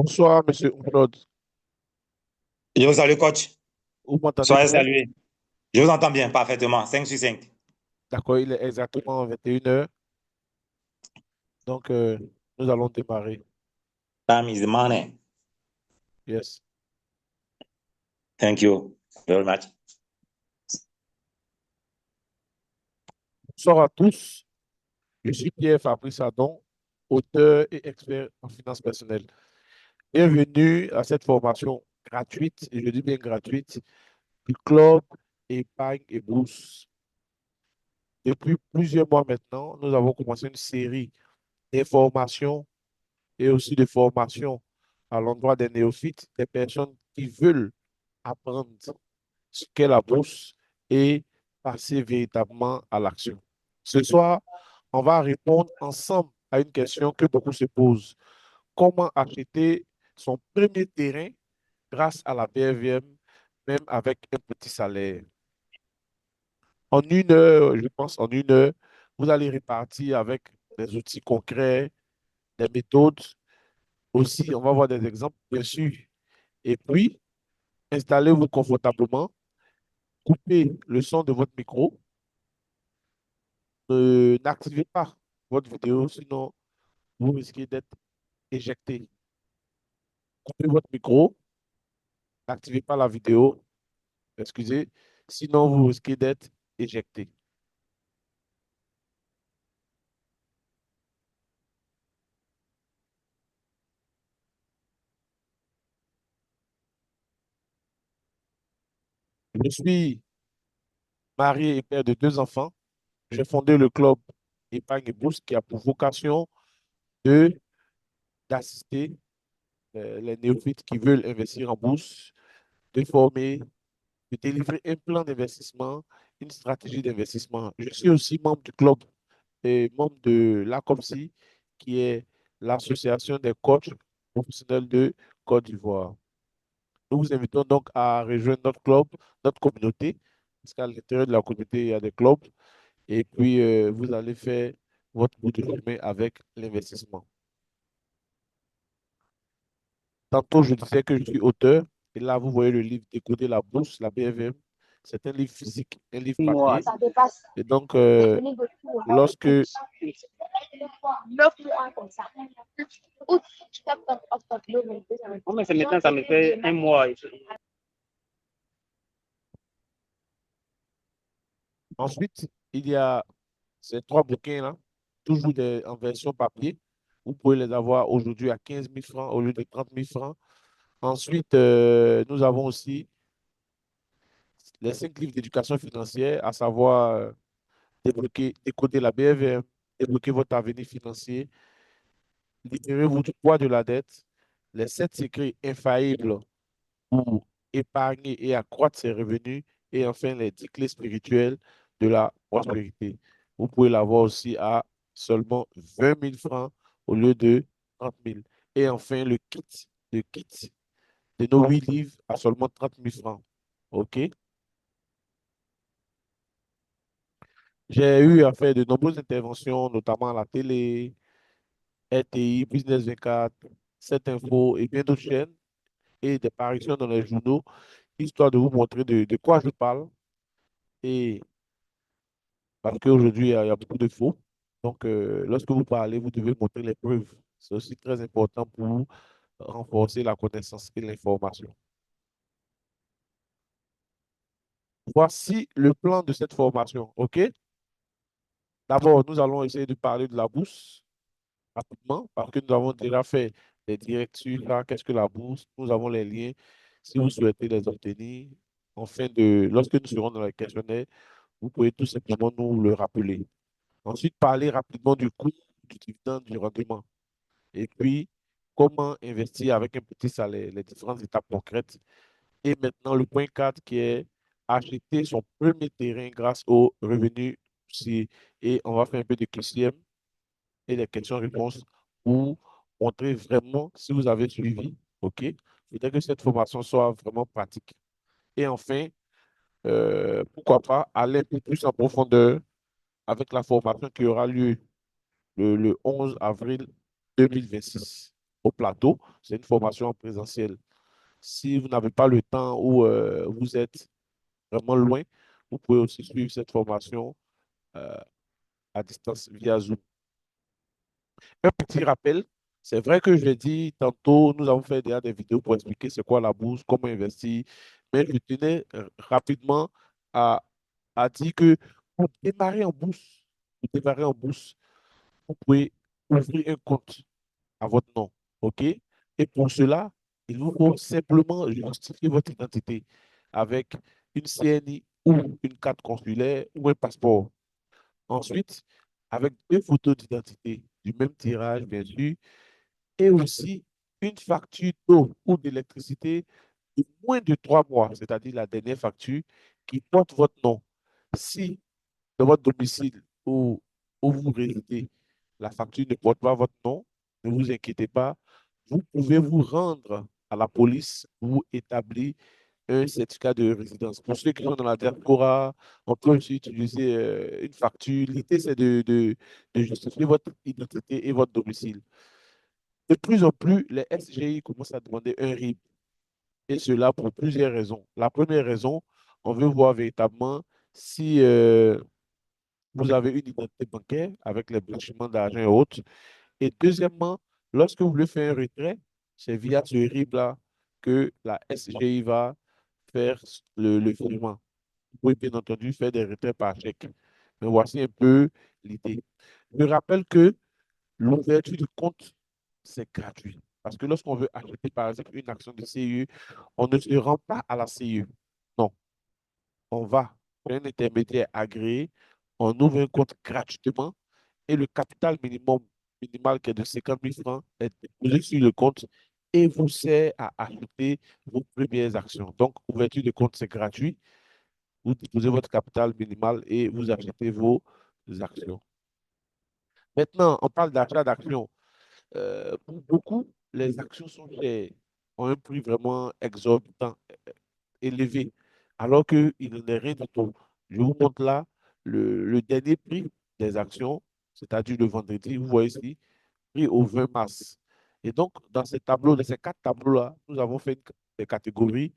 Bonsoir, monsieur Claude. Yo, salut coach. Vous m'entendez Soyez bien? salués. Je vous entends bien, parfaitement. 5 sur 5. D'accord, il est exactement 21 heures. Donc, nous allons démarrer. Time is the money. Yes. Thank you very much. Bonsoir à tous. Je suis Pierre Fabrice Adon, auteur et expert en finances personnelles. Bienvenue à cette formation gratuite, et je dis bien gratuite, du Club Épargne et Bourse. Depuis plusieurs mois maintenant, nous avons commencé une série d'informations et aussi de formations à l'endroit des néophytes, des personnes qui veulent apprendre ce qu'est la bourse et passer véritablement à l'action. Ce soir, on va répondre ensemble à une question que beaucoup se posent. Comment acheter son premier terrain grâce à la BRVM, même avec un petit salaire? En 1 heure, je pense en 1 heure, vous allez répartir avec des outils concrets, des méthodes. Aussi, on va voir des exemples, bien sûr. Et puis, installez-vous confortablement, coupez le son de votre micro. N'activez pas votre vidéo, sinon vous risquez d'être éjecté. Coupez votre micro, n'activez pas la vidéo, excusez, sinon vous risquez d'être éjecté. Je suis marié et père de 2 enfants. J'ai fondé le club Épargne et Bourse qui a pour vocation de d'assister les néophytes qui veulent investir en bourse, de former, de délivrer un plan d'investissement, une stratégie d'investissement. Je suis aussi membre du club et membre de l'ACOPSI, qui est l'Association des coachs professionnels de Côte d'Ivoire. Nous vous invitons donc à rejoindre notre club, notre communauté, parce qu'à l'intérieur de la communauté, il y a des clubs, et puis vous allez faire votre bout de chemin avec l'investissement. Tantôt, je disais que je suis auteur, et là, vous voyez le livre Décoder la bourse, la BFM. C'est un livre physique, un livre Mois. papier. Ça dépasse. Et donc, lorsque 9 mois comme ça. Août, septembre, octobre, novembre, décembre. Oh, mais ce matin, ça me fait un mois. ensuite, il y a ces 3 bouquins-là, toujours en version papier. Vous pouvez les avoir aujourd'hui à 15 000 francs au lieu de 30 000 francs. Ensuite, nous avons aussi les 5 livres d'éducation financière, à savoir débloquer, décoder la BFM, débloquer votre avenir financier, libérez-vous du poids de la dette, les 7 secrets infaillibles pour épargner et accroître ses revenus, et enfin les 10 clés spirituelles de la prospérité. Vous pouvez l'avoir aussi à seulement 20 000 francs au lieu de 30 000. Et enfin le kit de nos 8 livres à seulement 30 000 francs. OK? J'ai eu à faire de nombreuses interventions, notamment à la télé, RTI, Business 24, 7 Info et bien d'autres chaînes, et des parutions dans les journaux, histoire de vous montrer de quoi je parle. Et parce qu'aujourd'hui, il y a beaucoup de faux. Donc, lorsque vous parlez, vous devez montrer les preuves. C'est aussi très important pour renforcer la connaissance et l'information. Voici le plan de cette formation. OK? D'abord, nous allons essayer de parler de la bourse rapidement parce que nous avons déjà fait des directs sur ça. Qu'est-ce que la bourse? Nous avons les liens si vous souhaitez les obtenir. Lorsque nous serons dans le questionnaire, vous pouvez tout simplement nous le rappeler. Ensuite, parler rapidement du coût, du dividende, du rendement. Et puis, comment investir avec un petit salaire, les différentes étapes concrètes. Et maintenant, le point 4 qui est acheter son premier terrain grâce aux revenus. Et on va faire un peu de QCM et des questions-réponses pour montrer vraiment si vous avez suivi. OK? Il faudrait que cette formation soit vraiment pratique. Et enfin, pourquoi pas aller un peu plus en profondeur avec la formation qui aura lieu le 11 avril 2026. au plateau. C'est une formation en présentiel. Si vous n'avez pas le temps ou vous êtes vraiment loin, vous pouvez aussi suivre cette formation euh, à distance via Zoom. Un petit rappel, c'est vrai que je l'ai dit tantôt, nous avons fait déjà des vidéos pour expliquer c'est quoi la bourse, comment investir, mais je tenais rapidement à, à dire que pour démarrer en bourse, vous pouvez ouvrir un compte à votre nom, OK? Et pour cela, il vous faut simplement justifier votre identité avec une CNI ou une carte consulaire ou un passeport. Ensuite, avec deux photos d'identité du même tirage, bien sûr, et aussi une facture d'eau ou d'électricité de moins de 3 mois, c'est-à-dire la dernière facture qui porte votre nom. Si dans votre domicile où vous résidez, la facture ne porte pas votre nom, ne vous inquiétez pas, vous pouvez vous rendre à la police pour établir un certificat de résidence. Pour ceux qui sont dans la diaspora, on peut aussi utiliser une facture. L'idée, c'est de justifier votre identité et votre domicile. De plus en plus, les SGI commencent à demander un RIB, et cela pour plusieurs raisons. La première raison, on veut voir véritablement si vous avez une identité bancaire avec les blanchiments d'argent et autres. Et deuxièmement, lorsque vous voulez faire un retrait, c'est via ce RIB-là que la SGI va faire le virement. Vous pouvez bien entendu faire des retraits par chèque. Mais voici un peu l'idée. Je rappelle que l'ouverture de compte, c'est gratuit. Parce que lorsqu'on veut acheter, par exemple, une action de CIE, on ne se rend pas à la CIE. Non, on va chez un intermédiaire agréé, on ouvre un compte gratuitement et le capital minimal qui est de 50 000 francs est déposé sur le compte et vous sert à acheter vos premières actions. Donc, ouverture de compte, c'est gratuit. Vous déposez votre capital minimal et vous achetez vos actions. Maintenant, on parle d'achat d'actions. Pour beaucoup, les actions sont chères, ont un prix vraiment exorbitant, élevé, alors qu'il n'en est rien du tout. Je vous montre là le dernier prix des actions, c'est-à-dire le vendredi, vous voyez ici, prix au 20 mars. Et donc, dans ces tableaux, dans ces quatre tableaux-là, nous avons fait des catégories.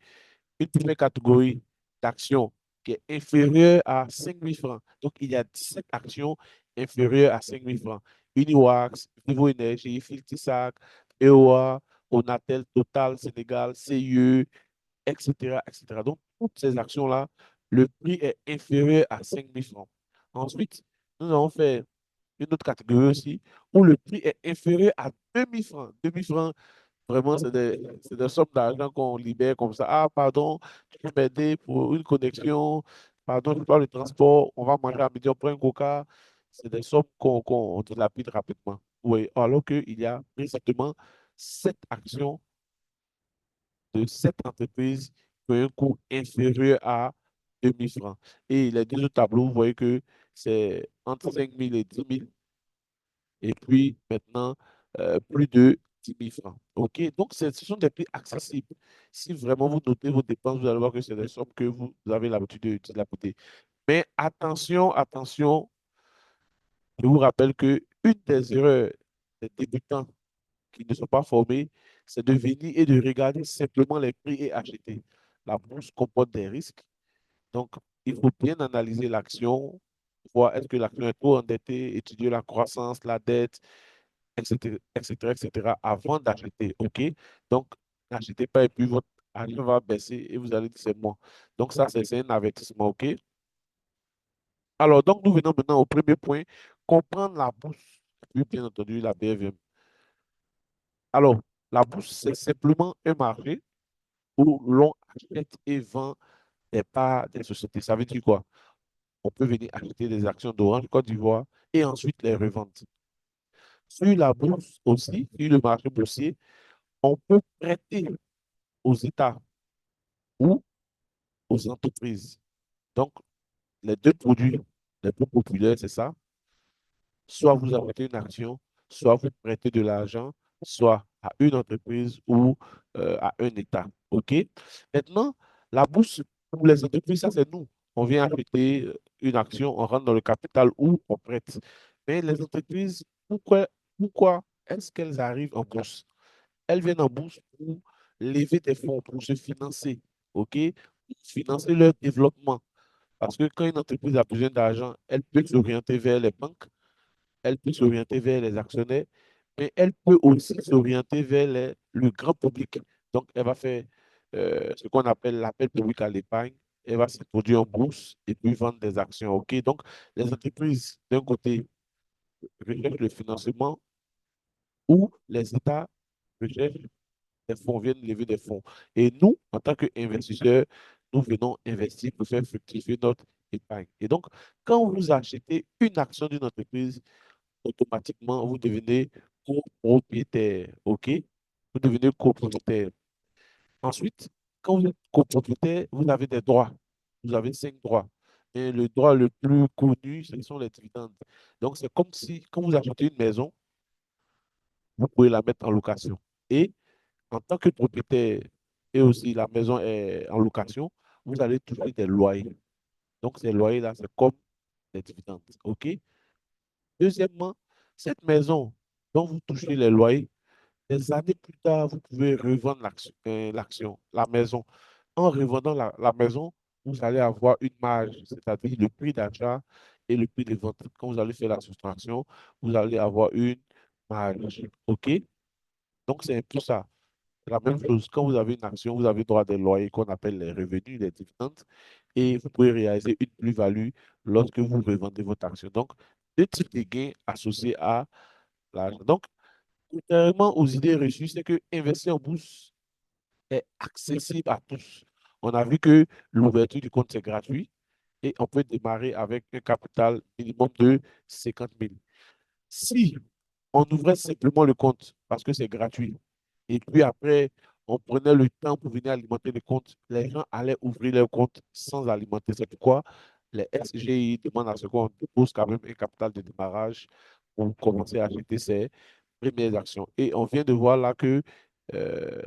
Une première catégorie d'actions qui est inférieure à 5 000 francs. Donc, il y a 17 actions inférieures à 5 000 francs. Uniwax, Vivo Énergie, Filtisac, EOA, Onatel, Total, Sénégal, CIE, etc., etc. Donc, toutes ces actions-là, le prix est inférieur à 5 000 francs. Ensuite, nous avons fait une autre catégorie aussi où le prix est inférieur à 2 000 francs. 2 000 francs, vraiment, c'est des sommes d'argent qu'on libère comme ça. Ah, pardon, tu peux m'aider pour une connexion. Pardon, je parle de transport. On va manger à midi, on prend un coca. C'est des sommes qu'on dilapide rapidement. Oui, alors qu'il y a précisément 7 actions de 7 entreprises qui ont un coût inférieur à 2 000 francs. Et les deux autres tableaux, vous voyez que c'est entre 5 000 et 10 000. Et puis maintenant, plus de 10 000 francs. OK? Donc, ce sont des prix accessibles. Si vraiment vous notez vos dépenses, vous allez voir que c'est des sommes que vous avez l'habitude de dilapider. Mais attention, attention, je vous rappelle que une des erreurs des débutants qui ne sont pas formés, c'est de venir et de regarder simplement les prix et acheter. La bourse comporte des risques. Donc, il faut bien analyser l'action, voir est-ce que l'action est trop endettée, étudier la croissance, la dette, etc., etc., etc., avant d'acheter. OK? Donc, n'achetez pas et puis votre argent va baisser et vous allez dire c'est moi. Donc, ça, c'est un avertissement. OK? Alors, donc, nous venons maintenant au premier point, comprendre la bourse, puis bien entendu la BFM. Alors, la bourse, c'est simplement un marché où l'on achète et vend des parts des sociétés. Ça veut dire quoi? On peut venir acheter des actions d'Orange Côte d'Ivoire et ensuite les revendre. Sur la bourse aussi, sur le marché boursier, on peut prêter aux États ou aux entreprises. Donc, les deux produits les plus populaires, c'est ça. Soit vous achetez une action, soit vous prêtez de l'argent, soit à une entreprise ou à un État. OK? Maintenant, la bourse pour les entreprises, ça c'est nous. On vient acheter une action, on rentre dans le capital ou on prête. Mais les entreprises, pourquoi est-ce qu'elles arrivent en bourse? elles viennent en bourse pour lever des fonds, pour se financer, OK? Pour financer leur développement. Parce que quand une entreprise a besoin d'argent, elle peut s'orienter vers les banques, elle peut s'orienter vers les actionnaires, mais elle peut aussi s'orienter vers le grand public. Donc, elle va faire ce qu'on appelle l'appel public à l'épargne. Elle va s'introduire en bourse et puis vendre des actions. OK? Donc, les entreprises, d'un côté, recherchent le financement ou les États recherchent des fonds, viennent lever des fonds. Et nous, en tant qu'investisseurs, nous venons investir pour faire fructifier notre épargne. Et donc, quand vous achetez une action d'une entreprise, automatiquement, vous devenez copropriétaire. OK? Vous devenez copropriétaire. Ensuite, quand vous êtes copropriétaire, vous avez des droits. Vous avez 5 droits. Et le droit le plus connu, ce sont les dividendes. Donc, c'est comme si, quand vous achetez une maison, vous pouvez la mettre en location. Et en tant que propriétaire, et aussi la maison est en location, vous allez toucher des loyers. Donc, ces loyers-là, c'est comme des dividendes. OK? Deuxièmement, cette maison dont vous touchez les loyers, des années plus tard, vous pouvez revendre l'action, la maison. En revendant la maison, vous allez avoir une marge, c'est-à-dire le prix d'achat et le prix de vente. Quand vous allez faire la soustraction, vous allez avoir une marge. OK? Donc, c'est un peu ça. C'est la même chose. Quand vous avez une action, vous avez droit à des loyers qu'on appelle les revenus, les dividendes, et vous pouvez réaliser une plus-value lorsque vous revendez votre action. Donc, deux types de gains associés à l'argent. Donc, contrairement aux idées reçues, c'est que investir en bourse est accessible à tous. On a vu que l'ouverture du compte, c'est gratuit et on peut démarrer avec un capital minimum de 50 000. Si on ouvrait simplement le compte parce que c'est gratuit, et puis après, on prenait le temps pour venir alimenter le compte, les gens allaient ouvrir leur compte sans alimenter. C'est pourquoi les SGI demandent à ce qu'on dépose quand même un capital de démarrage pour commencer à acheter ses premières actions. Et on vient de voir là que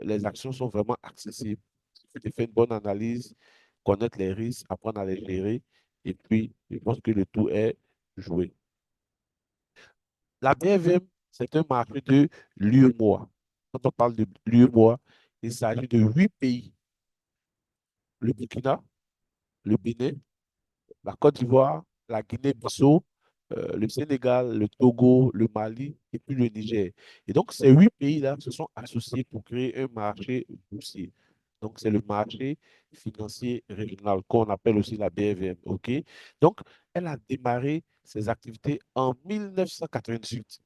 les actions sont vraiment accessibles. Il suffit de faire une bonne analyse, connaître les risques, apprendre à les gérer, et puis je pense que le tout est joué. La BFM, c'est un marché de l'UEMOA. Quand on parle de l'UEMOA, il s'agit de 8 pays: le Burkina, le Bénin, la Côte d'Ivoire, la Guinée-Bissau, le Sénégal, le Togo, le Mali et puis le Niger. Et donc, ces 8 pays-là se sont associés pour créer un marché boursier. Donc, c'est le marché financier régional qu'on appelle aussi la BFM. OK? Donc, elle a démarré ses activités en 1998.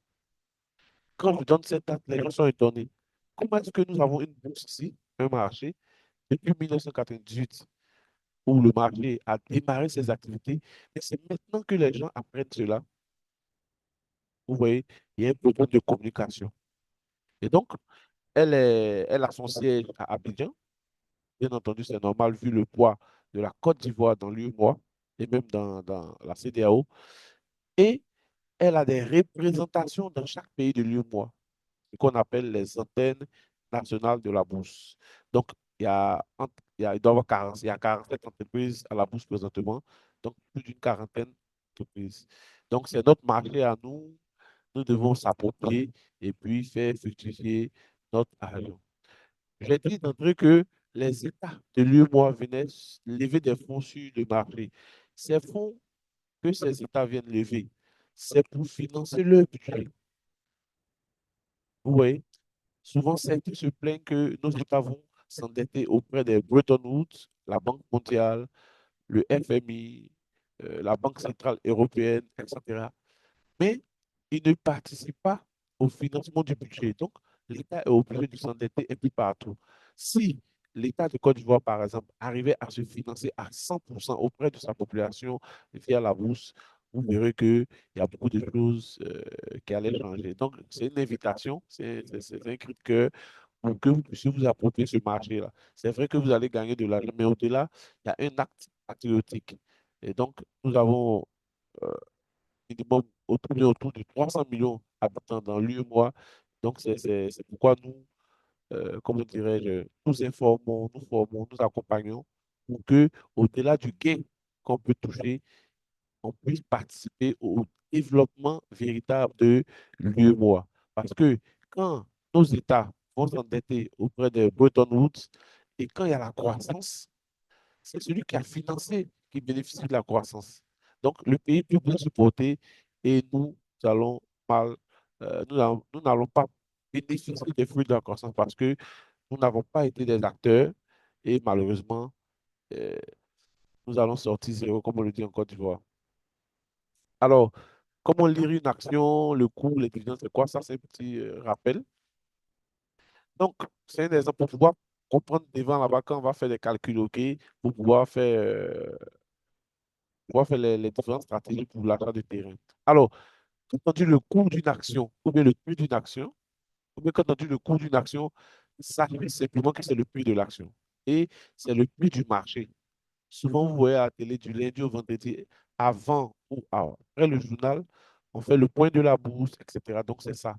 Quand je donne cette date, les gens sont étonnés. Comment est-ce que nous avons une bourse ici, un marché, depuis 1998, où le marché a démarré ses activités, mais c'est maintenant que les gens apprennent cela. Vous voyez, il y a un problème de communication. Et donc, elle a son siège à Abidjan. Bien entendu, c'est normal vu le poids de la Côte d'Ivoire dans l'UEMOA et même dans la CEDEAO. Et elle a des représentations dans chaque pays de l'UEMOA, ce qu'on appelle les antennes nationales de la bourse. Donc, il doit y avoir 40, il y a 47 entreprises à la bourse présentement, donc plus d'une quarantaine d'entreprises. Donc, c'est notre marché à nous. Nous devons s'approprier et puis faire fructifier notre argent. J'ai dit d'entrée que les États de l'UEMOA venaient lever des fonds sur le marché. Ces fonds que ces États viennent lever, c'est pour financer leur budget. Vous voyez? Souvent, certains se plaignent que nos États vont s'endetter auprès des Bretton Woods, la Banque mondiale, le FMI, la Banque centrale européenne, etc. Mais ils ne participent pas au financement du budget. Donc, l'État est obligé de s'endetter un peu partout. Si l'État de Côte d'Ivoire, par exemple, arrivait à se financer à 100% auprès de sa population via la bourse, vous verrez qu'il y a beaucoup de choses qui allaient changer. Donc, c'est une invitation, c'est un cri de cœur pour que vous puissiez vous approprier ce marché-là. C'est vrai que vous allez gagner de l'argent, mais au-delà, il y a un acte patriotique. Et donc, nous avons euh, minimum autour de 300 millions d'habitants dans l'UEMOA. Donc, c'est pourquoi nous, comment dirais-je, nous informons, nous formons, nous accompagnons pour que, au-delà du gain qu'on peut toucher, on puisse participer au développement véritable de l'UEMOA. Parce que quand nos États vont s'endetter auprès de Bretton Woods. Et quand il y a la croissance, c'est celui qui a financé qui bénéficie de la croissance. Donc, le pays peut bien se porter et nous allons mal, nous n'allons pas bénéficier des fruits de la croissance parce que nous n'avons pas été des acteurs et malheureusement, euh, nous allons sortir zéro, comme on le dit en Côte d'Ivoire. Alors, comment lire une action, le coût, les dividendes, c'est quoi? Ça, c'est un petit rappel. Donc, c'est un exemple pour pouvoir comprendre devant là-bas quand on va faire des calculs, OK, pour pouvoir faire les différentes stratégies pour l'achat de terrain. Alors, quand on dit le coût d'une action ou bien le prix d'une action, ou bien quand on dit le coût d'une action, ça veut dire simplement que c'est le prix de l'action. Et c'est le prix du marché. Souvent, vous voyez à la télé du lundi au vendredi, avant ou après le journal, on fait le point de la bourse, etc. Donc, c'est ça.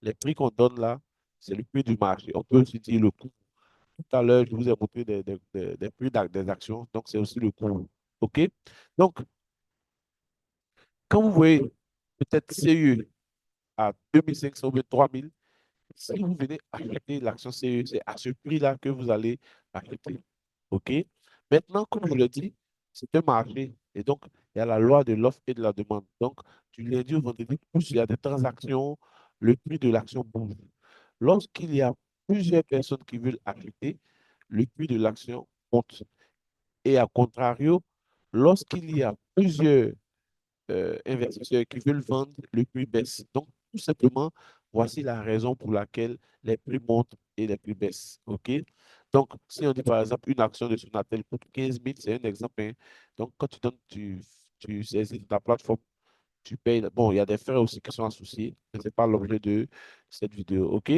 Les prix qu'on donne là, c'est le prix du marché. On peut aussi dire le coût. Tout à l'heure, je vous ai montré des prix des actions, donc c'est aussi le coût. OK? Donc, quand vous voyez peut-être CE à 2500 ou bien 3000, si vous venez acheter l'action CE, c'est à ce prix-là que vous allez acheter. OK? Maintenant, comme je le dis, c'est un marché. Et donc, il y a la loi de l'offre et de la demande. Donc, du lundi au vendredi, plus il y a des transactions, le prix de l'action bouge. Lorsqu'il y a plusieurs personnes qui veulent acheter, le prix de l'action monte. Et à contrario, lorsqu'il y a plusieurs investisseurs qui veulent vendre, le prix baisse. Donc, tout simplement, voici la raison pour laquelle les prix montent et les prix baissent. OK? Donc, si on dit par exemple une action de Sonatel coûte 15 000, c'est un exemple, hein. Donc, quand tu donnes, tu saisis ta plateforme, tu payes. Bon, il y a des frais aussi qui sont associés, mais ce n'est pas l'objet de cette vidéo. OK?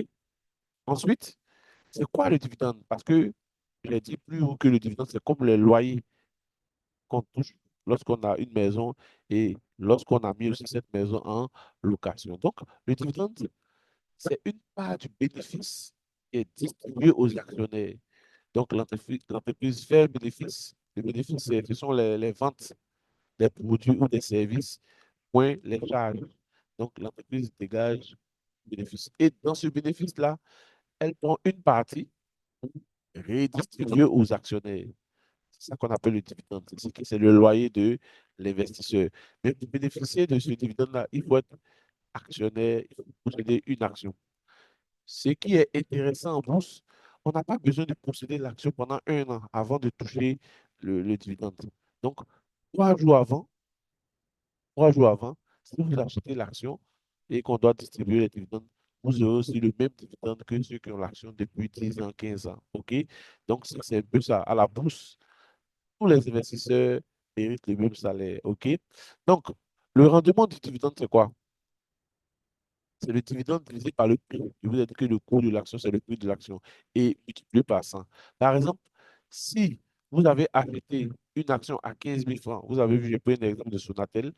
Ensuite, c'est quoi le dividende? Parce que je l'ai dit plus haut que le dividende, c'est comme le loyer qu'on touche lorsqu'on a une maison et lorsqu'on a mis aussi cette maison en location. Donc, le dividende, c'est une part du bénéfice qui est distribuée aux actionnaires. Donc, l'entreprise fait un bénéfice. Le bénéfice, ce sont les ventes des produits ou des services, moins les charges. Donc, l'entreprise dégage le bénéfice. Et dans ce bénéfice-là, elle prend une partie pour redistribuer aux actionnaires. C'est ça qu'on appelle le dividende. C'est le loyer de l'investisseur. Mais pour bénéficier de ce dividende-là, il faut être actionnaire, il faut posséder une action. Ce qui est intéressant en bourse, on n'a pas besoin de posséder l'action pendant un an avant de toucher le dividende. Donc, 3 jours avant, 3 jours avant, si vous achetez l'action et qu'on doit distribuer les dividendes, vous aurez aussi le même dividende que ceux qui ont l'action depuis 10 ans, 15 ans. OK? Donc, c'est un peu ça. À la bourse, tous les investisseurs méritent le même salaire. OK? Donc, le rendement du dividende, c'est quoi? C'est le dividende divisé par le prix. Je vous ai dit que le cours de l'action, c'est le prix de l'action et multiplié par 100. Par exemple, si vous avez acheté une action à 15 000 francs, vous avez vu, j'ai pris un exemple de Sonatel.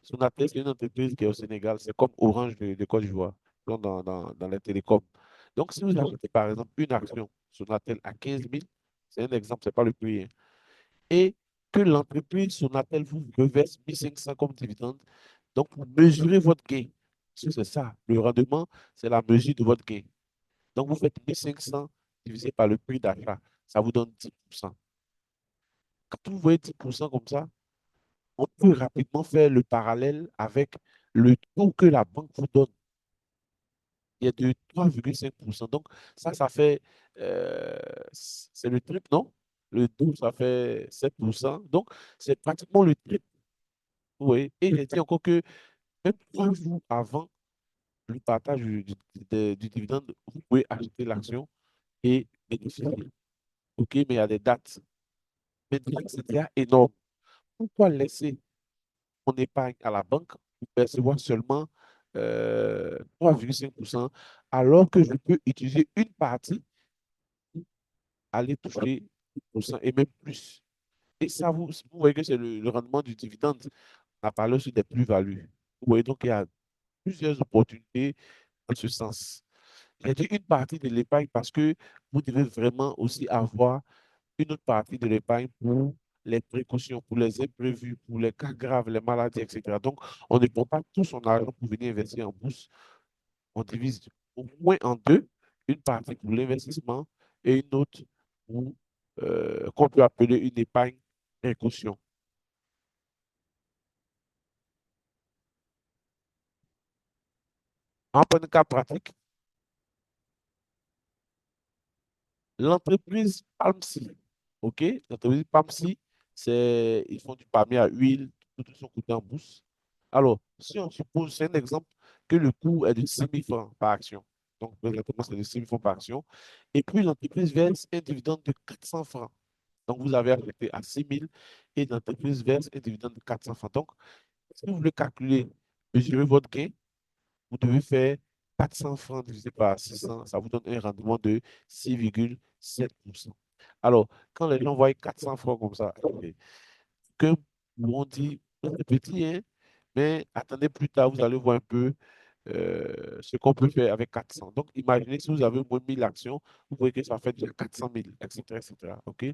Sonatel, c'est une entreprise qui est au Sénégal. C'est comme Orange de Côte d'Ivoire, donc dans les télécoms. Donc, si vous achetez par exemple une action Sonatel à 15 000, c'est un exemple, ce n'est pas le prix, hein, et que l'entreprise Sonatel vous reverse 1 500 comme dividende. Donc, vous mesurez votre gain. C'est ça. Le rendement, c'est la mesure de votre gain. Donc, vous faites 1 500 divisé par le prix d'achat. Ça vous donne 10%. Quand vous voyez 10% comme ça, on peut rapidement faire le parallèle avec le taux que la banque vous donne. Il est de 3,5%. Donc, ça fait, c'est le triple, non? Le taux, ça fait 7%. Donc, c'est pratiquement le triple. Oui. Et j'ai dit encore que même 3 jours avant le partage du dividende, vous pouvez acheter l'action et bénéficier. OK, mais il y a des dates. Maintenant, c'est déjà énorme. Pourquoi laisser mon épargne à la banque pour percevoir seulement 3,5% alors que je peux utiliser une partie pour aller toucher 10% et même plus. Et ça, vous voyez que c'est le rendement du dividende. On a parlé aussi des plus-values. Vous voyez donc il y a plusieurs opportunités dans ce sens. J'ai dit une partie de l'épargne parce que vous devez vraiment aussi avoir une autre partie de l'épargne pour les précautions, pour les imprévus, pour les cas graves, les maladies, etc. Donc, on ne prend pas tout son argent pour venir investir en bourse. On divise au moins en deux. une partie pour l'investissement et une autre pour, qu'on peut appeler une épargne précaution. En point de cas pratique, l'entreprise Palmsi, OK? L'entreprise Palmsi, ils font du palmier à huile, tout sont coûté en bourse. Alors, si on suppose, c'est un exemple, que le coût est de 6 000 francs par action. Donc, présentement, c'est de 6 000 francs par action. Et puis, l'entreprise verse un dividende de 400 francs. Donc, vous avez acheté à 6 000 et l'entreprise verse un dividende de 400 francs. Donc, si vous voulez calculer, mesurer votre gain, vous devez faire 400 francs divisé par 600, ça vous donne un rendement de 6,7%. Alors, quand les gens voient 400 francs comme ça, que on dit, c'est petit, hein, mais attendez plus tard, vous allez voir un peu ce qu'on peut faire avec 400. Donc, imaginez si vous avez au moins 1000 actions, vous voyez que ça fait déjà 400 000, etc., etc. OK?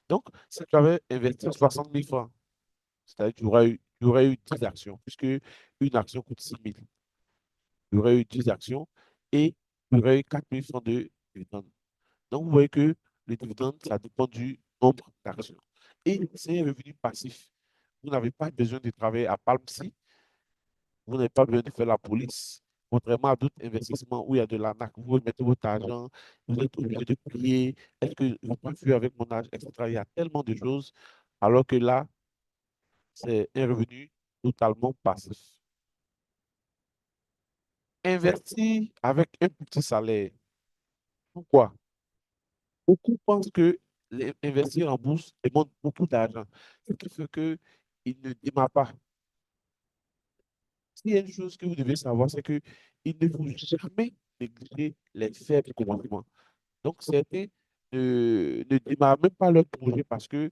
Donc, si tu avais investi 60 000 francs, c'est-à-dire que tu aurais eu 10 actions, puisque une action coûte 6 000. Il y aurait eu 10 actions et il y aurait eu 4 000 francs de dividendes. Donc, vous voyez que le dividende, ça dépend du nombre d'actions. Et c'est un revenu passif. Vous n'avez pas besoin de travailler à Palm-Si, vous n'avez pas besoin de faire la police. Contrairement à d'autres investissements où il y a de l'arnaque, vous mettez votre argent, vous êtes obligé de payer, est-ce que je peux fuir avec mon âge, etc. Il y a tellement de choses, alors que là, c'est un revenu totalement passif. Investir avec un petit salaire. Pourquoi? Beaucoup pensent que investir en bourse demande beaucoup d'argent, ce qui fait qu'ils ne démarrent pas. S'il y a une chose que vous devez savoir, c'est qu'il ne faut jamais négliger les faibles commencements. Donc, certains ne démarrent même pas leur projet parce que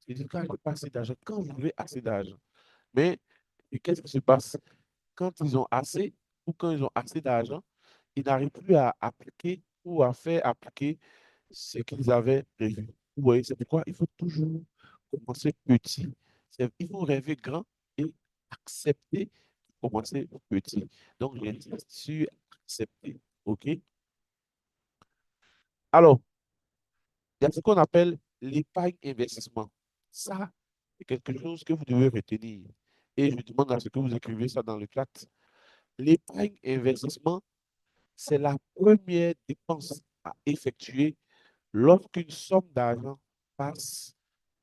ils disent quand je n'ai pas assez d'argent, quand j'aurai assez d'argent. Mais qu'est-ce qui se passe? Quand ils ont assez ou quand ils ont assez d'argent, ils n'arrivent plus à appliquer ou à faire appliquer ce qu'ils avaient prévu. Vous voyez, c'est pourquoi il faut toujours commencer petit. Il faut rêver grand et accepter de commencer petit. Donc, j'insiste sur accepter. OK? Alors, il y a ce qu'on appelle l'épargne investissement. Ça, c'est quelque chose que vous devez retenir. Et je demande à ce que vous écrivez ça dans le chat. L'épargne investissement, c'est la première dépense à effectuer lorsqu'une somme d'argent passe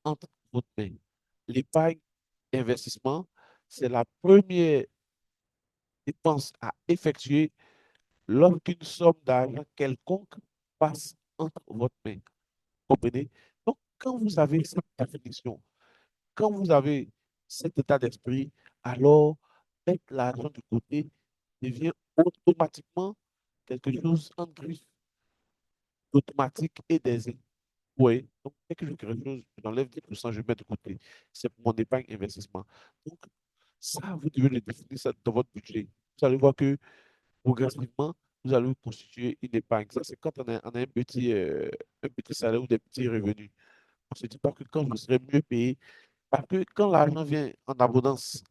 entre votre main. L'épargne investissement, c'est la première dépense à effectuer lorsqu'une somme d'argent quelconque passe entre votre main. Comprenez? Donc, quand vous avez cette définition, quand vous avez cet état d'esprit, alors mettre l'argent de côté devient automatiquement quelque chose en griffe, automatique et des oui, donc dès que je quelque chose, j'enlève 10%, je mets de côté. C'est pour mon épargne investissement. Donc, ça, vous devez le définir ça dans votre budget. Vous allez voir que progressivement, vous allez vous constituer une épargne. Ça, c'est quand on a un petit salaire ou des petits revenus. On ne se dit pas que quand je serai mieux payé, parce que quand l'argent vient en abondance,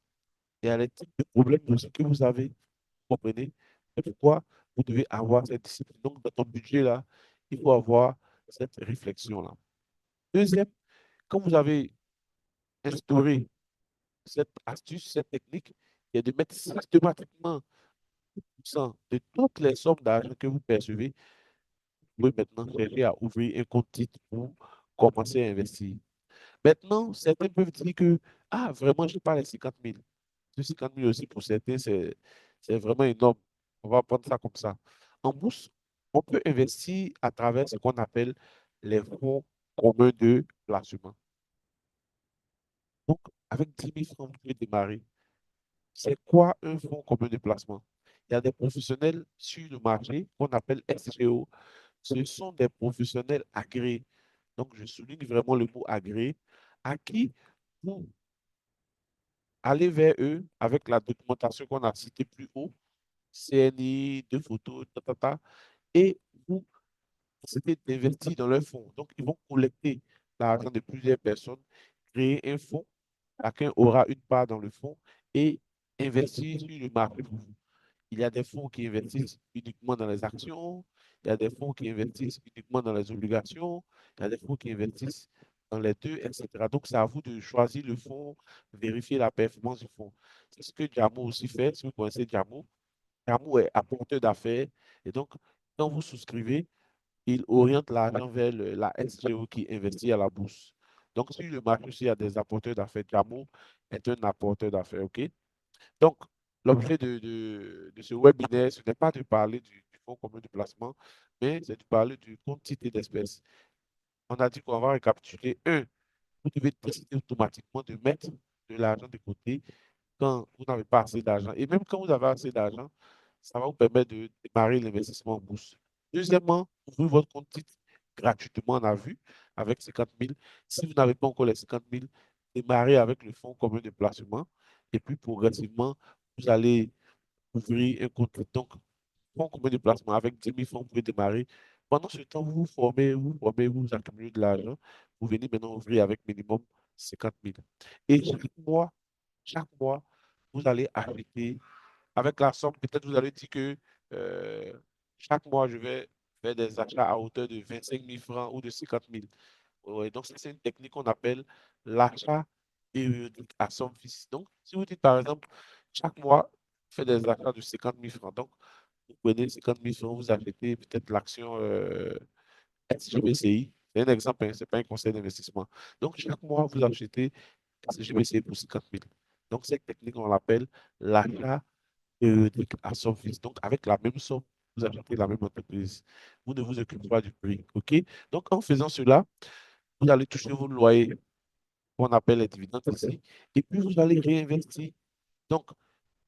il y a les types de problèmes aussi que vous avez, vous comprenez? C'est pourquoi vous devez avoir cette discipline. Donc, dans ton budget, là, il faut avoir cette réflexion-là. Deuxième, quand vous avez instauré cette astuce, cette technique, qui est de mettre systématiquement 100% de toutes les sommes d'argent que vous percevez, vous pouvez maintenant chercher à ouvrir un compte titre pour commencer à investir. Maintenant, certains peuvent dire que, ah, vraiment, je n'ai pas les 50 000. Ce 50 000 aussi, pour certains, c'est vraiment énorme. On va prendre ça comme ça. En bourse, on peut investir à travers ce qu'on appelle les fonds communs de placement. Donc, avec 10 000 francs, vous pouvez démarrer. C'est quoi un fonds commun de placement? Il y a des professionnels sur le marché qu'on appelle SGO. Ce sont des professionnels agréés. Donc, je souligne vraiment le mot agréé, à qui vous allez vers eux avec la documentation qu'on a citée plus haut, CNI, deux photos, et vous décidez d'investir dans leur fonds. Donc, ils vont collecter l'argent de plusieurs personnes, créer un fonds, chacun aura une part dans le fonds et investir sur le marché pour vous. Il y a des fonds qui investissent uniquement dans les actions. il y a des fonds qui investissent uniquement dans les obligations, il y a des fonds qui investissent dans les deux, etc. Donc, c'est à vous de choisir le fonds, vérifier la performance du fonds. C'est ce que Jamo aussi fait. Si vous connaissez Jamo, Jamo est apporteur d'affaires. Et donc, quand vous souscrivez, il oriente l'argent vers la SGO qui investit à la bourse. Donc, sur le marché aussi, il y a des apporteurs d'affaires. Jamo est un apporteur d'affaires, OK? Donc, l'objet de ce webinaire, ce n'est pas de parler du fonds commun de placement, mais c'est de parler du compte titre d'espèces. On a dit qu'on va récapituler. Un, vous devez décider automatiquement de mettre de l'argent de côté quand vous n'avez pas assez d'argent. Et même quand vous avez assez d'argent, ça va vous permettre de démarrer l'investissement en bourse. Deuxièmement, ouvrez votre compte titre gratuitement, on a vu, avec 50 000. Si vous n'avez pas encore les 50 000, démarrez avec le fonds commun de placement. Et puis, progressivement, vous allez ouvrir un compte. Donc, fonds commun de placement avec 10 000 francs, vous pouvez démarrer. Pendant ce temps, vous accumulez de l'argent. Vous venez maintenant ouvrir avec minimum 50 000. Et chaque mois, vous allez acheter avec la somme. Peut-être vous allez dire que euh, chaque mois, je vais faire des achats à hauteur de 25 000 francs ou de 50 000. Ouais, donc, c'est une technique qu'on appelle l'achat périodique à somme fixe. Donc, si vous dites par exemple, chaque mois, faites des achats de 50 000 francs. Donc, vous prenez 50 000 francs, vous achetez peut-être l'action SGBCI. C'est un exemple, hein, ce n'est pas un conseil d'investissement. Donc, chaque mois, vous achetez SGBCI pour 50 000. Donc, cette technique, on l'appelle l'achat périodique à somme fixe. Donc, avec la même somme, vous achetez la même entreprise. Vous ne vous occupez pas du prix. OK? Donc, en faisant cela, vous allez toucher vos loyers, qu'on appelle les dividendes ici, et puis vous allez réinvestir. Donc,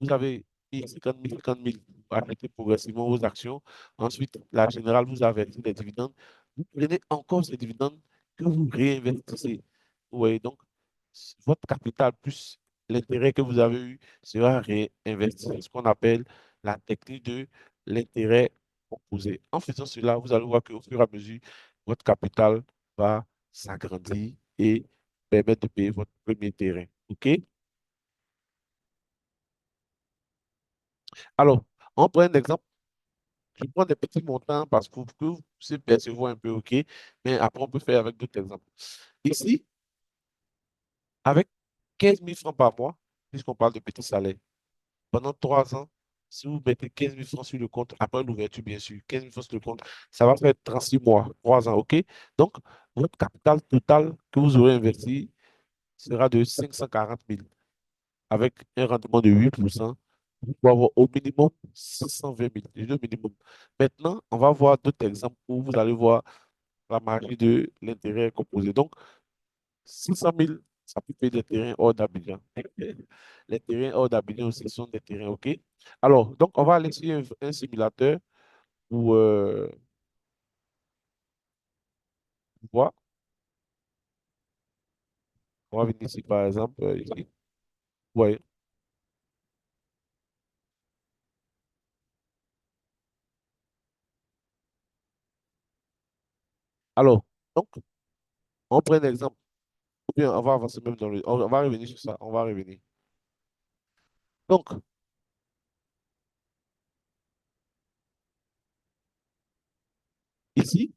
vous avez mis 50 000, 50 000, vous achetez progressivement vos actions. Ensuite, la générale vous avertit des dividendes. Vous prenez encore ces dividendes que vous réinvestissez. Vous voyez, donc, votre capital plus l'intérêt que vous avez eu sera réinvesti. C'est ce qu'on appelle la technique de l'intérêt composé. En faisant cela, vous allez voir qu'au fur et à mesure, votre capital va s'agrandir et permettre de payer votre premier terrain. OK? Alors, on prend un exemple. Je prends des petits montants parce que vous puissiez percevoir un peu, OK? Mais après, on peut faire avec d'autres exemples. Ici, avec 15 000 francs par mois, puisqu'on parle de petits salaires, pendant 3 ans, si vous mettez 15 000 francs sur le compte, après l'ouverture, bien sûr, 15 000 francs sur le compte, ça va faire 36 mois, 3 ans, OK? Donc, votre capital total que vous aurez investi sera de 540 000 avec un rendement de 8%. Vous pouvez avoir au minimum 620 000. Je dis au minimum. Maintenant, on va voir d'autres exemples où vous allez voir la marge de l'intérêt composé. Donc, 600 000, ça peut payer des terrains hors d'Abidjan. Les terrains hors d'Abidjan aussi sont des terrains, OK? Alors, donc, on va aller sur un simulateur pour voir. On va venir ici, par exemple, ici. Ouais. Alors, donc, on prend un exemple. Ou bien, on va avancer même dans le... On va revenir sur ça. On va revenir. Donc, ici,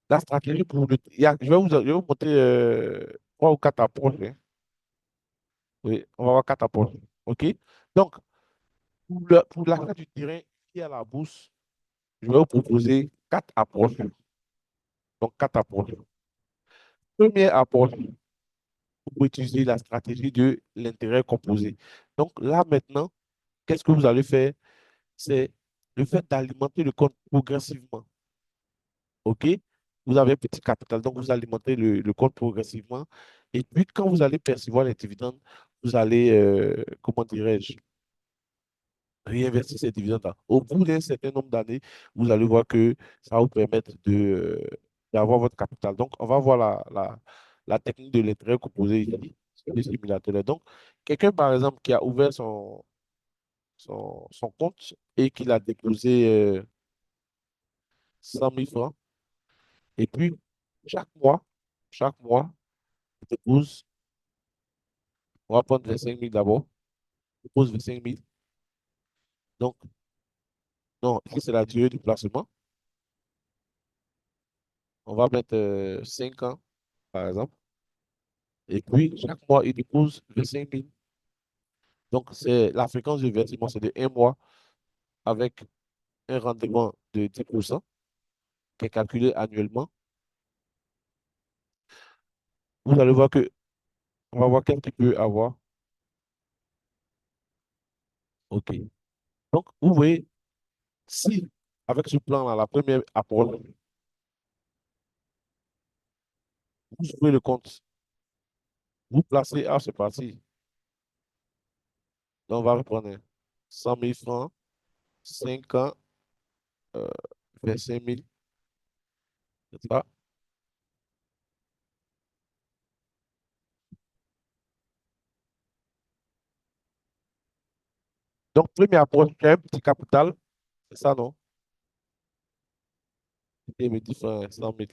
la stratégie pour le... je vais vous montrer 3 ou 4 approches, hein. Oui, on va voir 4 approches. OK? Donc, pour l'achat du terrain qui est à la bourse, je vais vous proposer 4 approches. Donc, 4 approches. Première approche, pour utiliser la stratégie de l'intérêt composé. Donc, là, maintenant, qu'est-ce que vous allez faire? C'est le fait d'alimenter le compte progressivement. OK? Vous avez un petit capital, donc vous alimentez le compte progressivement. Et puis, quand vous allez percevoir les dividendes, vous allez, comment dirais-je, réinvestir ces dividendes-là. Au bout d'un certain nombre d'années, vous allez voir que ça va vous permettre d'avoir votre capital. Donc, on va voir la technique de l'intérêt composé ici, sur les simulateurs. Donc, quelqu'un, par exemple, qui a ouvert son compte et qui a déposé 100 000 francs, et puis, chaque mois, chaque mois, il dépose, on va prendre 25 000 d'abord, il dépose 25 000. Donc, Non, ici, c'est la durée du placement. On va mettre 5 ans, par exemple. Et puis, chaque mois, il dépose 25 000. Donc, c'est la fréquence de versement, c'est de 1 mois avec un rendement de 10% qui est calculé annuellement. Vous allez voir que, on va voir qu'est-ce qu'il peut avoir. OK. Donc, vous voyez, si avec ce plan-là, la première approche, vous ouvrez le compte, vous placez, ah, c'est parti. Donc, on va reprendre 100 000 francs, 5 ans, euh, 25 000, c'est ça? Donc, première approche, tu as un petit capital, c'est ça, non? Et me dit 100 000.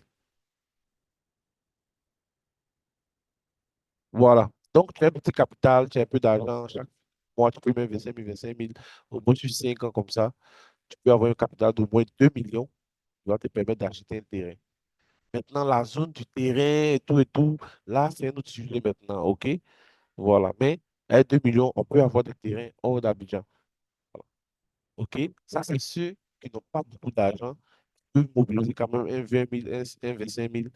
Voilà. Donc, tu as un petit capital, tu as un peu d'argent. Chaque mois, tu peux même 25 000. Au moins sur 5 ans comme ça, tu peux avoir un capital d'au moins 2 millions qui va te permettre d'acheter un terrain. Maintenant, la zone du terrain et tout, là, c'est un autre sujet maintenant, OK? Voilà. Mais avec 2 millions, on peut avoir des terrains hors d'Abidjan. Voilà. OK? Ça, c'est ceux qui n'ont pas beaucoup d'argent, qui peuvent mobiliser quand même un 20 000, un 25 000.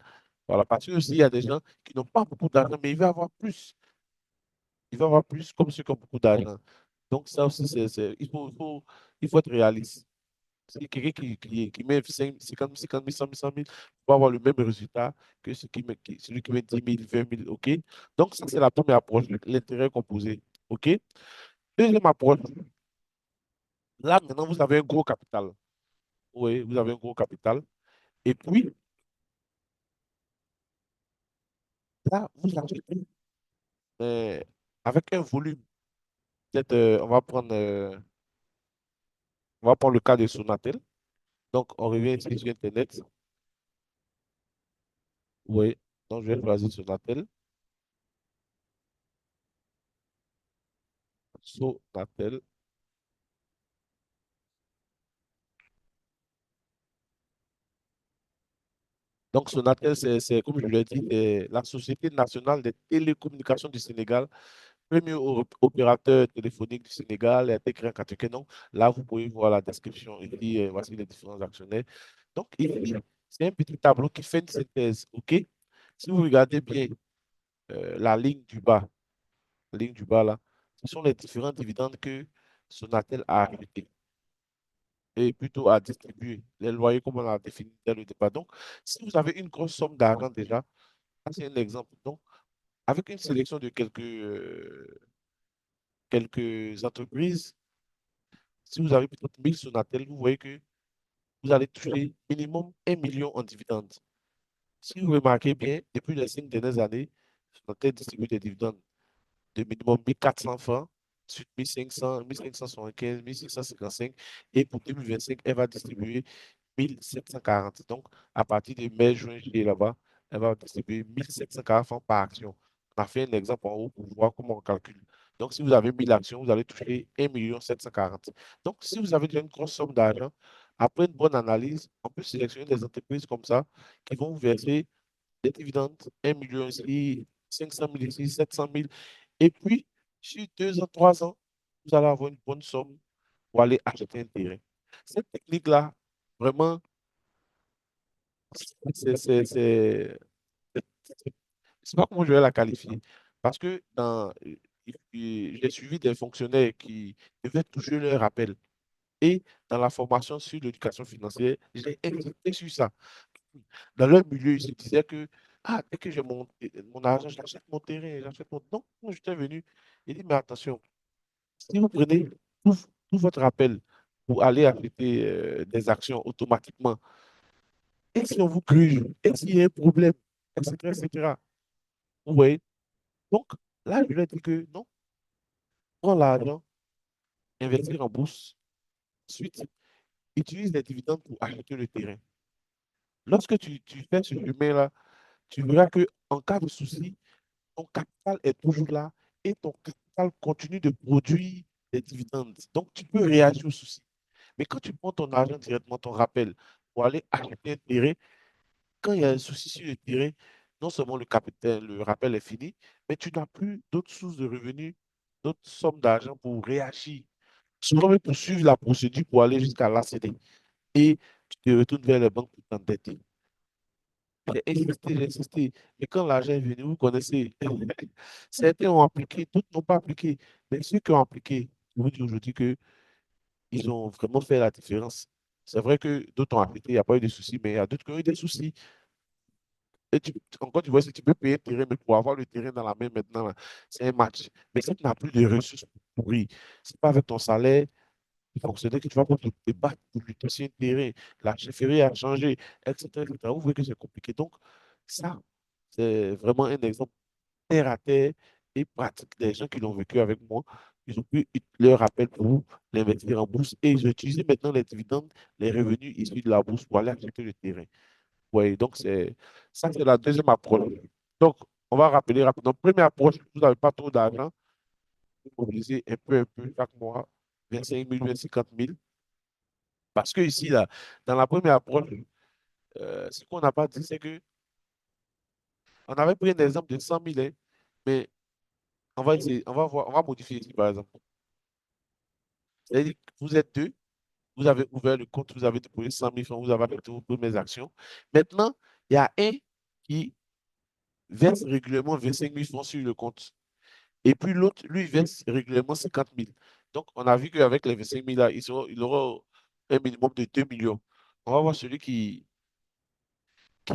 Voilà. Parce que aussi, il y a des gens qui n'ont pas beaucoup d'argent, mais ils veulent avoir plus. Il va avoir plus comme ceux qui ont beaucoup d'argent. Donc, ça aussi, il faut être réaliste. Si quelqu'un qui met 5, 50 000, 100 000, 100 000 va avoir le même résultat que celui qui met 10 000, 20 000. OK? Donc, ça, c'est la première approche, l'intérêt composé. OK? Deuxième approche, là, maintenant, vous avez un gros capital. Oui, vous avez un gros capital. Et puis, là, vous achetez euh, avec un volume. Peut-être, on va prendre le cas de Sonatel. Donc, on revient ici sur Internet. Oui, donc je vais choisir Sonatel. Sonatel. Donc Sonatel, comme je l'ai dit, c'est la Société nationale des télécommunications du Sénégal, premier opérateur téléphonique du Sénégal, a été créé en 81. Donc là, vous pouvez voir la description ici, voici les différents actionnaires. Donc ici, c'est un petit tableau qui fait une synthèse. OK? Si vous regardez bien la ligne du bas là, ce sont les différents dividendes que Sonatel a achetés et plutôt à distribuer les loyers comme on l'a défini dès le départ. Donc, si vous avez une grosse somme d'argent déjà, ça c'est un exemple. Donc, avec une sélection de quelques entreprises, si vous avez peut-être 1000 Sonatel, vous voyez que vous allez toucher minimum 1 million en dividendes. Si vous remarquez bien, depuis les 5 dernières années, Sonatel distribue des dividendes de minimum 1400 francs, ensuite 1500, 1575, 1655, et pour 2025, elle va distribuer 1740. Donc, à partir de mai, juin, juillet là-bas, elle va distribuer 1740 francs par action. On a fait un exemple en haut pour voir comment on calcule. Donc, si vous avez 1000 actions, vous allez toucher 1 740 000. Donc, si vous avez déjà une grosse somme d'argent, après une bonne analyse, on peut sélectionner des entreprises comme ça qui vont vous verser des dividendes, 1 million ici, 500 000 ici, 700 000. Et puis, sur 2 ans, 3 ans, vous allez avoir une bonne somme pour aller acheter un terrain. Cette technique-là, vraiment, c'est, c'est, c'est, c'est- je sais pas comment je vais la qualifier. Parce que j'ai suivi des fonctionnaires qui devaient toucher leur rappel. Et dans la formation sur l'éducation financière, j'ai insisté sur ça. Dans leur milieu, ils se disaient que, ah, dès que j'ai mon argent, j'achète mon terrain, j'achète mon. Non, moi, j'étais venu. Il dit, mais attention, si vous prenez tout, tout votre rappel pour aller acheter des actions automatiquement, et si on vous gruge, et s'il y a un problème, etc., etc. Vous voyez? Donc, là, je lui ai dit que non, prends l'argent, investir en bourse, ensuite, utilise les dividendes pour acheter le terrain. Lorsque tu fais ce chemin-là, tu verras qu'en cas de souci, ton capital est toujours là et ton capital continue de produire des dividendes. Donc, tu peux réagir aux soucis. Mais quand tu prends ton argent directement, ton rappel, pour aller acheter un terrain, quand il y a un souci sur le terrain, non seulement le capital, le rappel est fini, mais tu n'as plus d'autres sources de revenus, d'autres sommes d'argent pour réagir. Souvent, même pour suivre la procédure pour aller jusqu'à l'ACD. Et tu te retournes vers les banques pour t'endetter. J'ai insisté. Mais quand l'argent est venu, vous connaissez, certains ont appliqué, d'autres n'ont pas appliqué. Mais ceux qui ont appliqué, je vous dis aujourd'hui qu'ils ont vraiment fait la différence. C'est vrai que d'autres ont appliqué, il n'y a pas eu de soucis, mais il y a d'autres qui ont eu des soucis. Et encore, tu vois, si tu peux payer un terrain, mais pour avoir le terrain dans la main maintenant, là, c'est un match. Mais si tu n'as plus de ressources pour pourrir, c'est pas avec ton salaire, il fonctionnaire que tu vas pouvoir te battre pour lutter sur un terrain. La chefferie a changé, etc., etc. Vous voyez que c'est compliqué. Donc, ça, c'est vraiment un exemple terre à terre et pratique des gens qui l'ont vécu avec moi. Ils ont pu leur rappel pour l'investir en bourse et ils ont utilisé maintenant les dividendes, les revenus issus de la bourse pour aller acheter le terrain. Oui, donc ça, c'est la deuxième approche. Donc, on va rappeler rapidement. Première approche, vous n'avez pas trop d'argent, vous mobilisez un peu chaque mois, 25 000, 50 000. Parce que ici, là, dans la première approche, ce qu'on n'a pas dit, c'est que on avait pris un exemple de 100 000, hein, mais on va essayer, on va voir, on va modifier ici, par exemple. C'est-à-dire que vous êtes deux, vous avez ouvert le compte, vous avez déposé 100 000 francs, vous avez acheté vos premières actions. Maintenant, il y a un qui verse régulièrement 25 000 francs sur le compte. Et puis l'autre, lui, verse régulièrement 50 000. Donc, on a vu qu'avec les 25 000 là, il aura un minimum de 2 millions. On va voir celui qui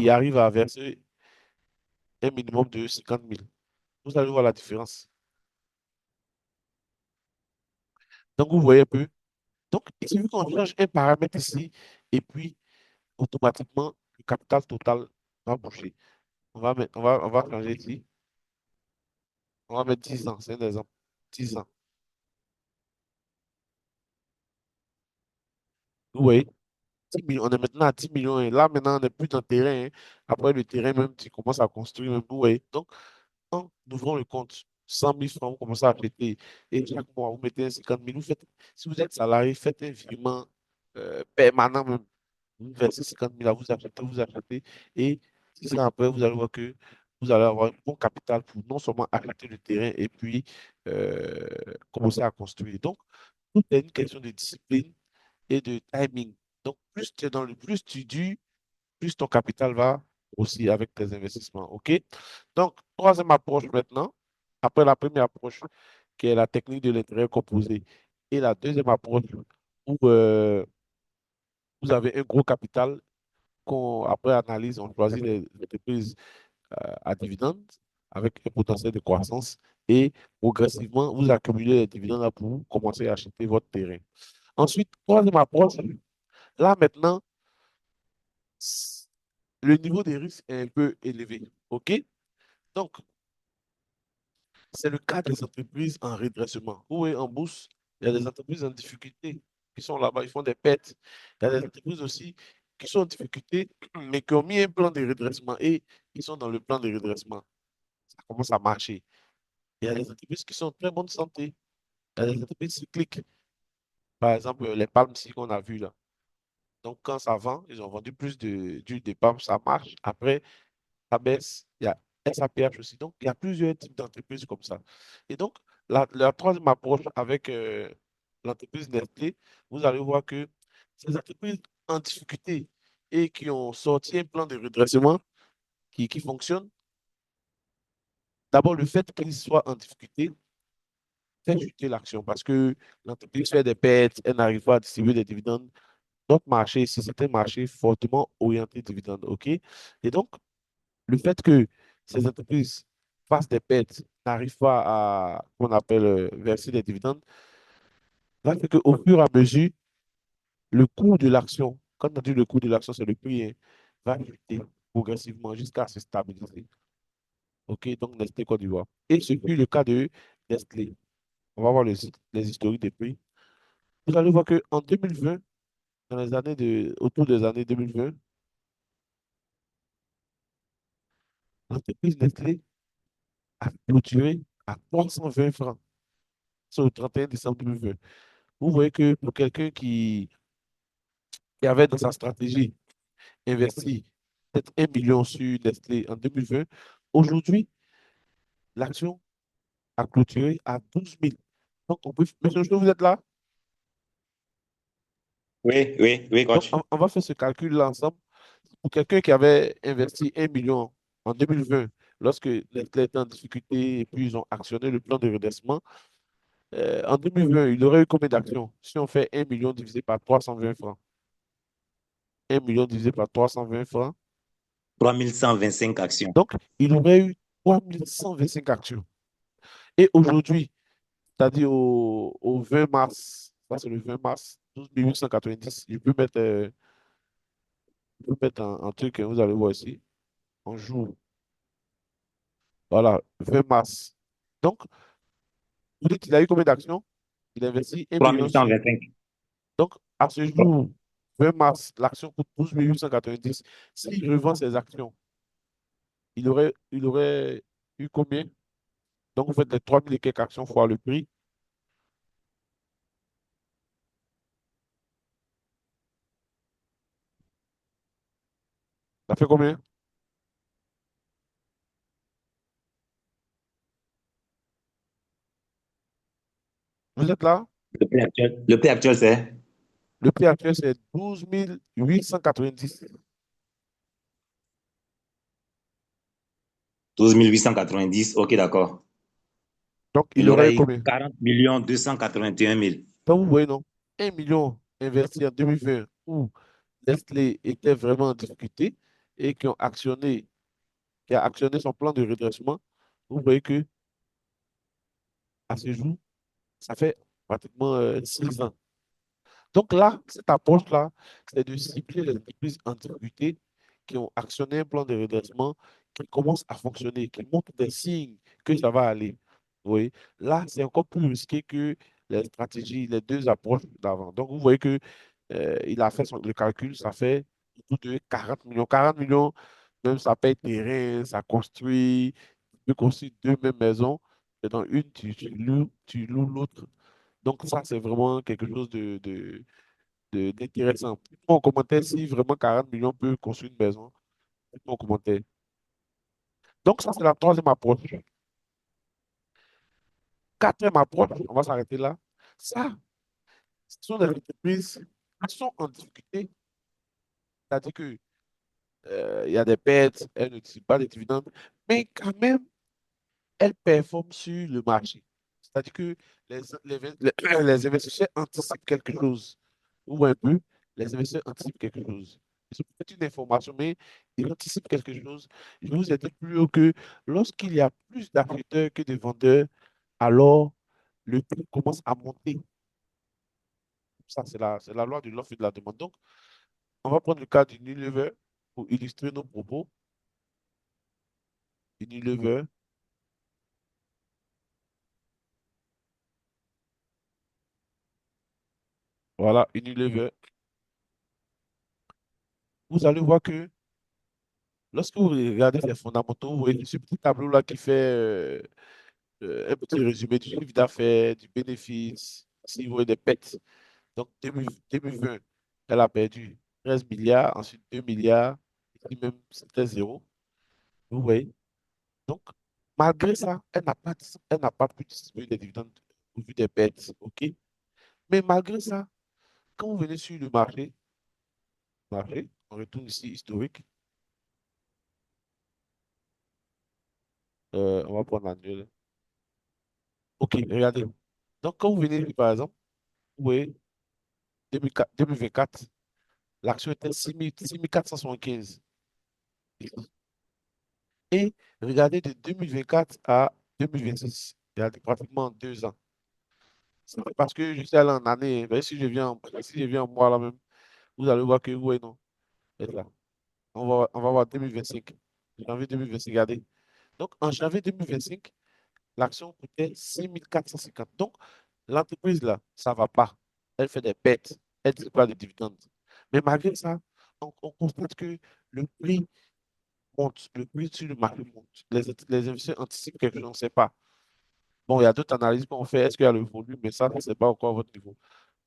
arrive à verser un minimum de 50 000. Vous allez voir la différence. Donc, vous voyez un peu. Donc, il suffit qu'on change un paramètre ici, et puis automatiquement, le capital total va bouger. On va changer ici. On va mettre 10 ans, c'est un exemple. 10 ans. Vous voyez, 10 millions, on est maintenant à 10 millions. Et là, maintenant, on n'est plus dans le terrain, hein. Après le terrain, même, tu commences à construire. Même, vous voyez. Donc, en ouvrant le compte, 100 000 francs, vous commencez à acheter. Et chaque mois, vous mettez un 50 000. Si vous êtes salarié, faites un virement permanent même. Vous versez 50 000, là, vous achetez, vous achetez. Et 10 ans après, vous allez voir que vous allez avoir un bon capital pour non seulement acheter le terrain et puis euh, commencer à construire. Donc, tout est une question de discipline et de timing. Donc, plus tu es dans le plus tu dis, plus ton capital va aussi avec tes investissements. OK? Donc, troisième approche maintenant, après la première approche, qui est la technique de l'intérêt composé, et la deuxième approche où vous avez un gros capital après analyse, on choisit les entreprises à dividendes avec un potentiel de croissance et progressivement, vous accumulez les dividendes là pour commencer à acheter votre terrain. Ensuite, troisième approche, là maintenant, le niveau des risques est un peu élevé. OK? Donc, c'est le cas des entreprises en redressement. Où est en bourse, il y a des entreprises en difficulté qui sont là-bas, ils font des pertes. Il y a des entreprises aussi qui sont en difficulté, mais qui ont mis un plan de redressement et ils sont dans le plan de redressement. Ça commence à marcher. Il y a des entreprises qui sont en très bonne santé. Il y a des entreprises cycliques. Par exemple, les palmes ici qu'on a vues là. Donc, quand ça vend, ils ont vendu plus d'huile de palme, ça marche. Après, ça baisse. Il y a SAPH aussi. Donc, il y a plusieurs types d'entreprises comme ça. Et donc, la troisième approche avec l'entreprise Nestlé, vous allez voir que ces entreprises en difficulté et qui ont sorti un plan de redressement qui fonctionne, d'abord, le fait qu'ils soient en difficulté fait chuter l'action parce que l'entreprise fait des pertes, elle n'arrive pas à distribuer des dividendes. Notre marché, ici, c'est un marché fortement orienté dividendes. OK? Et donc, le fait que ces entreprises fassent des pertes, n'arrivent pas à, qu'on appelle, verser des dividendes, va faire qu'au fur et à mesure, le coût de l'action, quand on dit le coût de l'action, c'est le prix, hein, va chuter progressivement jusqu'à se stabiliser. OK? Donc, Nestlé Côte d'Ivoire. Et ce fut le cas de Nestlé. On va voir les historiques des prix. Vous allez voir qu'en 2020, autour des années 2020, l'entreprise Nestlé a clôturé à 320 francs sur le 31 décembre 2020. Vous voyez que pour quelqu'un qui qui avait dans sa stratégie investi peut-être 1 million sur Nestlé en 2020, aujourd'hui, l'action a clôturé à 12 000. Donc, monsieur Joe, vous êtes là? Oui, oui, oui, Donc, coach. on va faire ce calcul-là ensemble. Pour quelqu'un qui avait investi 1 million en 2020, lorsque Nestlé était en difficulté et puis ils ont actionné le plan de redressement, en 2020, il aurait eu combien d'actions? Si on fait 1 million divisé par 320 francs, 1 million divisé par 320 francs, 3125 actions. donc il aurait eu 3125 actions. Et aujourd'hui, c'est-à-dire au 20 mars, ça c'est le 20 mars, 12 890, je peux mettre un truc, hein, vous allez voir ici, en jour. Voilà, 20 mars. Donc, vous dites, il a eu combien d'actions? Il a investi 1 million sur. 3125. Donc, à ce jour, 20 mars, l'action coûte 12 890. S'il revend ses actions, il aurait eu combien? Donc, vous faites les 3000 et quelques actions fois le prix. Ça fait combien? Vous êtes là? Le prix actuel, c'est Le prix actuel, c'est 12 890. 12 890. OK, d'accord. Donc, il Il aurait eu aurait eu combien? 40 281 000. Donc, vous voyez, non? 1 million investi en 2020 où Nestlé était vraiment en difficulté et qui a actionné son plan de redressement. Vous voyez que à ce jour, ça fait pratiquement 6 ans. Donc là, cette approche-là, c'est de cibler les entreprises en difficulté qui ont actionné un plan de redressement qui commence à fonctionner, qui montrent des signes que ça va aller. Oui. Là, c'est encore plus risqué que les stratégies, les deux approches d'avant. Donc, vous voyez que il a fait le calcul, ça fait autour de 40 millions. 40 millions, même ça paye terrain, ça construit, tu peux construire deux mêmes maisons. Et dans une, tu loues l'autre. Donc, ça, c'est vraiment quelque chose d'intéressant. Dites-moi en commentaire si vraiment 40 millions peut construire une maison. Dites-moi en commentaire. Donc, ça, c'est la troisième approche. Quatrième approche, on va s'arrêter là. Ça, ce sont des entreprises qui sont en difficulté. C'est-à-dire que, il y a des pertes, elles ne tirent pas des dividendes, mais quand même, elles performent sur le marché. C'est-à-dire que les investisseurs anticipent quelque chose. Ou un peu, les investisseurs anticipent quelque chose. C'est peut-être une information, mais ils anticipent quelque chose. Je vous ai dit plus haut que lorsqu'il y a plus d'acheteurs que de vendeurs, alors le prix commence à monter. Ça, c'est la loi de l'offre et de la demande. Donc, on va prendre le cas d'Unilever pour illustrer nos propos. Unilever, voilà, Unilever. Vous allez voir que lorsque vous regardez les fondamentaux, vous voyez ce petit tableau-là qui fait un petit résumé du chiffre d'affaires, du bénéfice, si vous voyez des pertes. Donc, 2020, elle a perdu 13 milliards, ensuite 2 milliards, ici même c'était zéro. Vous voyez? Donc, malgré ça, elle n'a pas pu distribuer des dividendes au vu des pertes. OK? Mais malgré ça, quand vous venez sur le marché, on retourne ici historique, on va prendre l'annuel. OK, regardez. Donc, quand vous venez, par exemple, vous voyez, 2024, l'action était 6 475. Et regardez de 2024 à 2026, il y a pratiquement 2 ans. C'est pas parce que je suis allé en année, mais si je viens en mois là même, vous allez voir que oui, non, c'est là. On va voir 2025. Janvier 2025, regardez. Donc, en janvier 2025, l'action coûtait 6 450. Donc, l'entreprise là, ça ne va pas. Elle fait des pertes. Elle ne dit pas de dividendes. Mais malgré ça, on constate que le prix monte, le prix sur le marché monte. Les investisseurs anticipent quelque chose, on ne sait pas. Bon, il y a d'autres analyses qu'on fait. Est-ce qu'il y a le volume? Mais ça, ce n'est pas encore à votre niveau.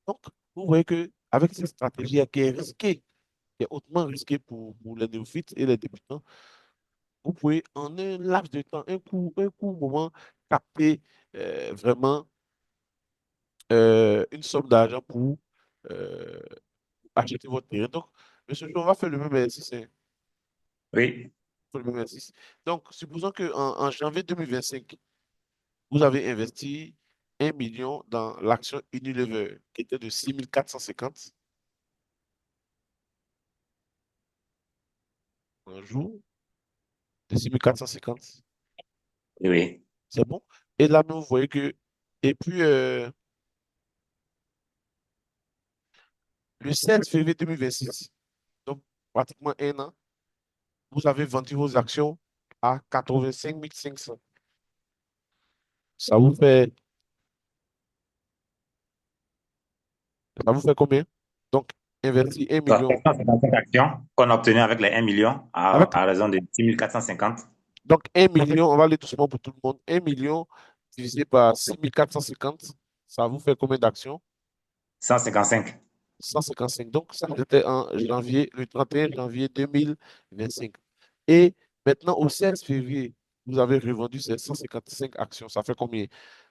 Donc, vous voyez qu'avec cette stratégie qui est risquée, qui est hautement risquée pour les néophytes et les débutants, vous pouvez en un laps de temps, un court moment, capter vraiment une somme d'argent pour euh, acheter votre terrain. Donc, monsieur, on va faire le même exercice, hein. Oui, On fait le même exercice. Donc, supposons qu'en en janvier 2025, vous avez investi 1 million dans l'action Unilever qui était de 6 450 un jour, de 6 450. oui. C'est bon? Et là, vous voyez que, et puis, le 16 février 2026, donc pratiquement un an, vous avez vendu vos actions à 85 500. Ça vous fait, ça vous fait combien? Donc, investir 1 Donc, million. 755 actions qu'on a obtenues avec les 1 million Avec, à raison de 6 450. donc, 1 million, on va aller doucement pour tout le monde. 1 million divisé par 6 450, ça vous fait combien d'actions? 155. 155. Donc, ça, c'était en janvier, le 31 janvier 2025. Et maintenant, au 16 février, vous avez revendu ces 155 actions. Ça fait combien?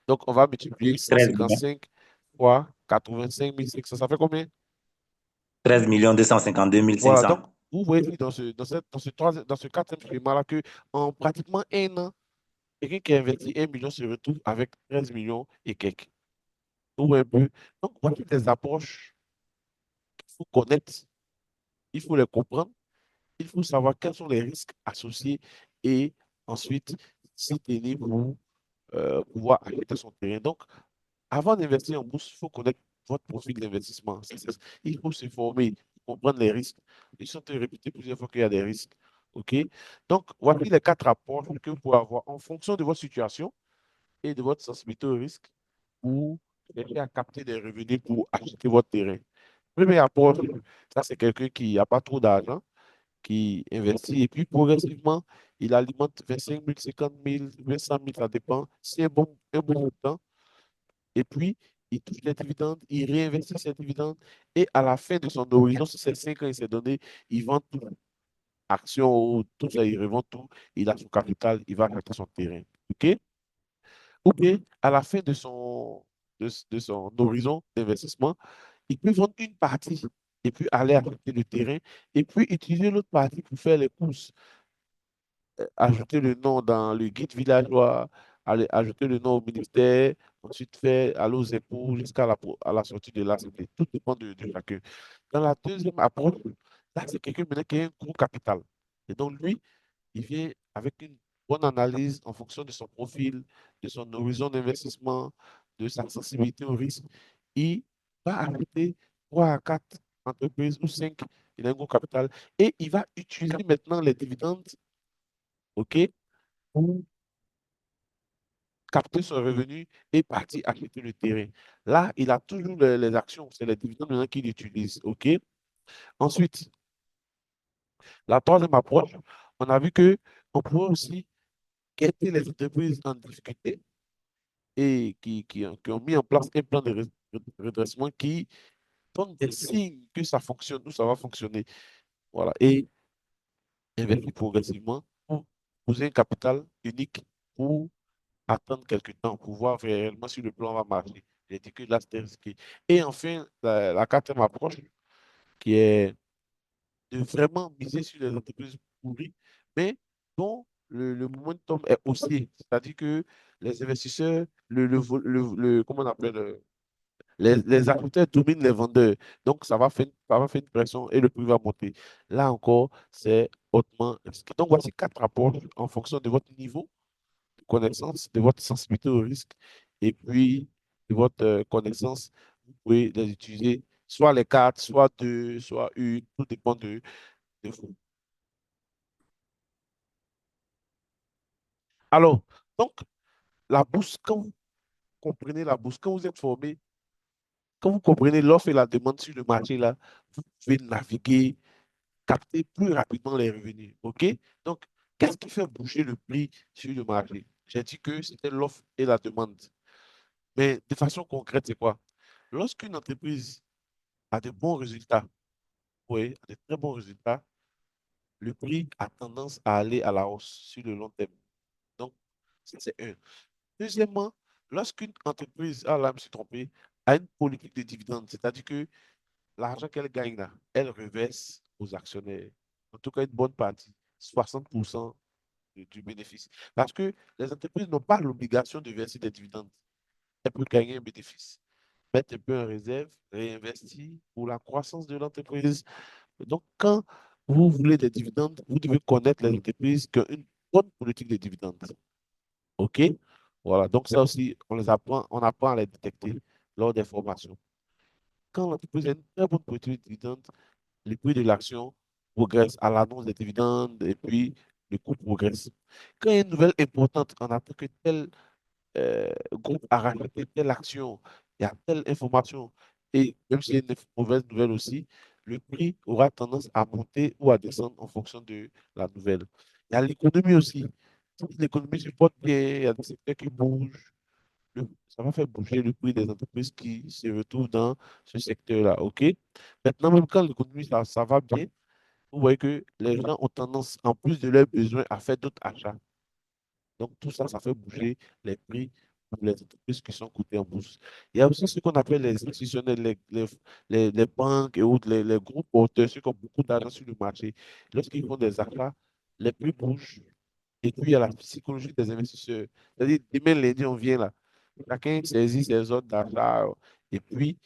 Donc, on va multiplier 13 millions. 155 fois 85 500. Ça fait combien? 13 252 Voilà. Donc, 500. vous voyez dans ce quatrième schéma-là que en pratiquement un an, quelqu'un qui a investi 1 million se retrouve avec 13 millions et quelques. Vous voyez un peu. Donc, voici des approches qu'il faut connaître, il faut les comprendre. Il faut savoir quels sont les risques associés et ensuite s'y tenir pour pouvoir acheter son terrain. Donc, avant d'investir en bourse, il faut connaître votre profil d'investissement. Il faut se former, comprendre les risques. Ils sont répétés plusieurs fois qu'il y a des risques. OK? Donc, voici les 4 approches que vous pouvez avoir en fonction de votre situation et de votre sensibilité au risque pour chercher à capter des revenus pour acheter votre terrain. Première approche, ça c'est quelqu'un qui n'a pas trop d'argent qui investit et puis progressivement, il alimente 25 000, 50 000, 200 000, ça dépend. C'est un bon montant. Et puis, il touche les dividendes, il réinvestit ses dividendes et à la fin de son horizon, sur ces 5 ans, il s'est donné, il vend tout, actions ou tout ça, il revend tout, il a son capital, il va acheter son terrain. OK? Ou bien, à la fin de son horizon d'investissement, il peut vendre une partie et puis aller acheter le terrain et puis utiliser l'autre partie pour faire les courses, ajouter le nom dans le guide villageois, ajouter le nom au ministère, ensuite faire aller aux impôts jusqu'à à la sortie de l'Assemblée. Tout dépend de chacun. Dans la deuxième approche, là, c'est quelqu'un maintenant qui a un gros capital. Et donc, lui, il vient avec une bonne analyse en fonction de son profil, de son horizon d'investissement, de sa sensibilité au risque. Il va acheter 3 à 4 entreprises ou 5. Il a un gros capital. Et il va utiliser maintenant les dividendes, OK, pour capter son revenu et partir acheter le terrain. Là, il a toujours les actions, c'est les dividendes maintenant qu'il utilise. OK? Ensuite, la troisième approche, on a vu que on pourrait aussi guetter les entreprises en difficulté et qui ont mis en place un plan de redressement qui donne des signes que ça fonctionne ou ça va fonctionner. Voilà. Et investir progressivement pour poser un capital unique pour attendre quelques temps pour voir réellement si le plan va marcher. J'ai dit que là, c'était risqué. Et enfin, la quatrième approche, qui est de vraiment miser sur les entreprises pourries, mais dont le momentum est haussier. C'est-à-dire que les investisseurs, comment on appelle, les acheteurs dominent les vendeurs. Donc, ça va faire une pression et le prix va monter. Là encore, c'est hautement risqué. Donc, voici 4 approches en fonction de votre niveau connaissance, de votre sensibilité au risque et puis de votre connaissance, vous pouvez les utiliser, soit les 4, soit 2, soit une, tout dépend de vous. Alors, donc, la bourse, quand vous comprenez la bourse, quand vous êtes formé, quand vous comprenez l'offre et la demande sur le marché, là, vous pouvez naviguer, capter plus rapidement les revenus. OK? Donc, qu'est-ce qui fait bouger le prix sur le marché? J'ai dit que c'était l'offre et la demande. Mais de façon concrète, c'est quoi? Lorsqu'une entreprise a de bons résultats, oui, a de très bons résultats, le prix a tendance à aller à la hausse sur le long terme. Donc, ça, c'est un. Deuxièmement, lorsqu'une entreprise, ah là, je me suis trompé, a une politique de dividendes, c'est-à-dire que l'argent qu'elle gagne là, elle reverse aux actionnaires. En tout cas, une bonne partie, 60% du bénéfice. Parce que les entreprises n'ont pas l'obligation de verser des dividendes. Elles peuvent gagner un bénéfice, mettre un peu en réserve, réinvestir pour la croissance de l'entreprise. Donc, quand vous voulez des dividendes, vous devez connaître les entreprises qui ont une bonne politique de dividendes. OK? Voilà. Donc, ça aussi, on apprend à les détecter lors des formations. Quand l'entreprise a une très bonne politique de dividendes, le prix de l'action progresse à l'annonce des dividendes et puis le coût progresse. Quand il y a une nouvelle importante, on apprend que tel groupe a racheté telle action, il y a telle information, et même s'il y a une mauvaise nouvelle aussi, le prix aura tendance à monter ou à descendre en fonction de la nouvelle. Il y a l'économie aussi. Si l'économie se porte bien, il y a des secteurs qui bougent, ça va faire bouger le prix des entreprises qui se retrouvent dans ce secteur-là. OK? Maintenant, même quand l'économie, ça va bien, vous voyez que les gens ont tendance, en plus de leurs besoins, à faire d'autres achats. Donc, tout ça, ça fait bouger les prix pour les entreprises qui sont cotées en bourse. Il y a aussi ce qu'on appelle les institutionnels, les banques et autres, les groupes porteurs, ceux qui ont beaucoup d'argent sur le marché. Lorsqu'ils font des achats, les prix bougent. Et puis, il y a la psychologie des investisseurs. C'est-à-dire, demain, lundi, on vient là. Chacun saisit ses ordres d'achat. Et puis,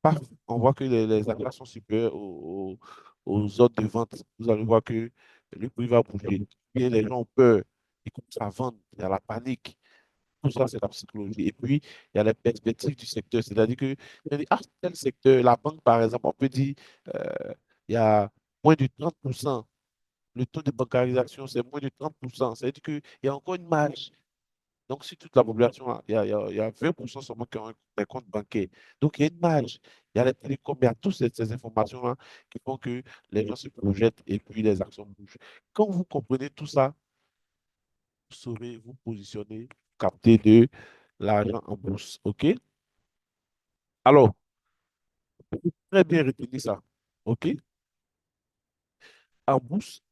paf, on voit que les achats sont supérieurs aux ordres de vente. Vous allez voir que le prix va bouger. Bien, les gens ont peur. Ils commencent à vendre. Il y a la panique. Tout ça, c'est la psychologie. Et puis, il y a les perspectives du secteur. C'est-à-dire que, on dit, ah, tel secteur, la banque, par exemple, on peut dire, il y a moins de 30%. Le taux de bancarisation, c'est moins de 30%. C'est-à-dire qu'il y a encore une marge. Donc, si toute la population, il y a 20% seulement qui ont des comptes bancaires. Donc, il y a une marge. Il y a les télécoms, il y a toutes ces informations-là qui font que les gens se projettent et puis les actions bougent. Quand vous comprenez tout ça, vous saurez vous positionner, capter de l'argent en bourse. OK? Alors, très bien retenir ça. OK? En bourse,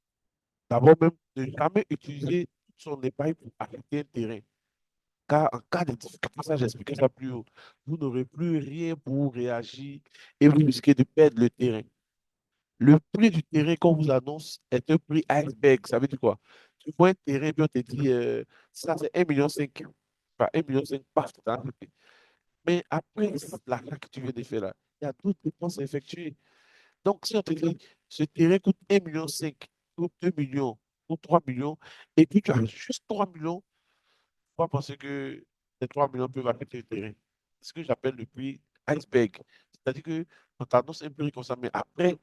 d'abord même, ne jamais utiliser toute son épargne pour acheter un terrain. Car en cas de difficulté, ça j'expliquais ça plus haut, vous n'aurez plus rien pour réagir et vous risquez de perdre le terrain. Le prix du terrain qu'on vous annonce est un prix iceberg. Ça veut dire quoi? Tu vois un terrain, puis on te dit, ça c'est 1,5 million. Pas 1,5 million, paf, t'as acheté. Mais après l'achat que tu viens de faire là, il y a d'autres dépenses à effectuer. Donc, si on te dit, ce terrain coûte 1,5 million, coûte 2 millions, coûte 3 millions, et puis tu as juste 3 millions, moi, penser que les 3 millions peuvent acheter le terrain. C'est ce que j'appelle le prix iceberg. C'est-à-dire qu'on t'annonce un prix comme ça, mais après,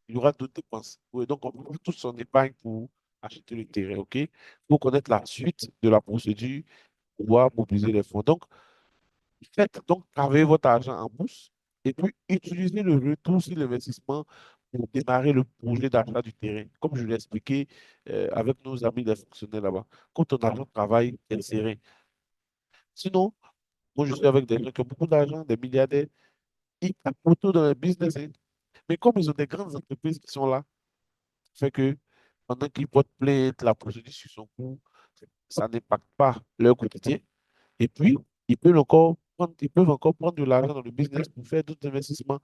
il y aura d'autres dépenses. Oui, donc, on prend toute son épargne pour acheter le terrain, OK? Il faut connaître la suite de la procédure pour pouvoir mobiliser les fonds. Donc, faites donc travailler votre argent en bourse et puis utilisez le retour sur l'investissement pour démarrer le projet d'achat du terrain. Comme je l'ai expliqué avec nos amis les fonctionnaires là-bas. Quand ton argent travaille, c'est serein. Sinon, moi, je suis avec des gens qui ont beaucoup d'argent, des milliardaires. Ils tapent autour dans le business, hein. Mais comme ils ont des grandes entreprises qui sont là, ça fait que pendant qu'ils portent plainte, la procédure sur son cours, ça n'impacte pas leur quotidien. Et puis, ils peuvent encore prendre de l'argent dans le business pour faire d'autres investissements.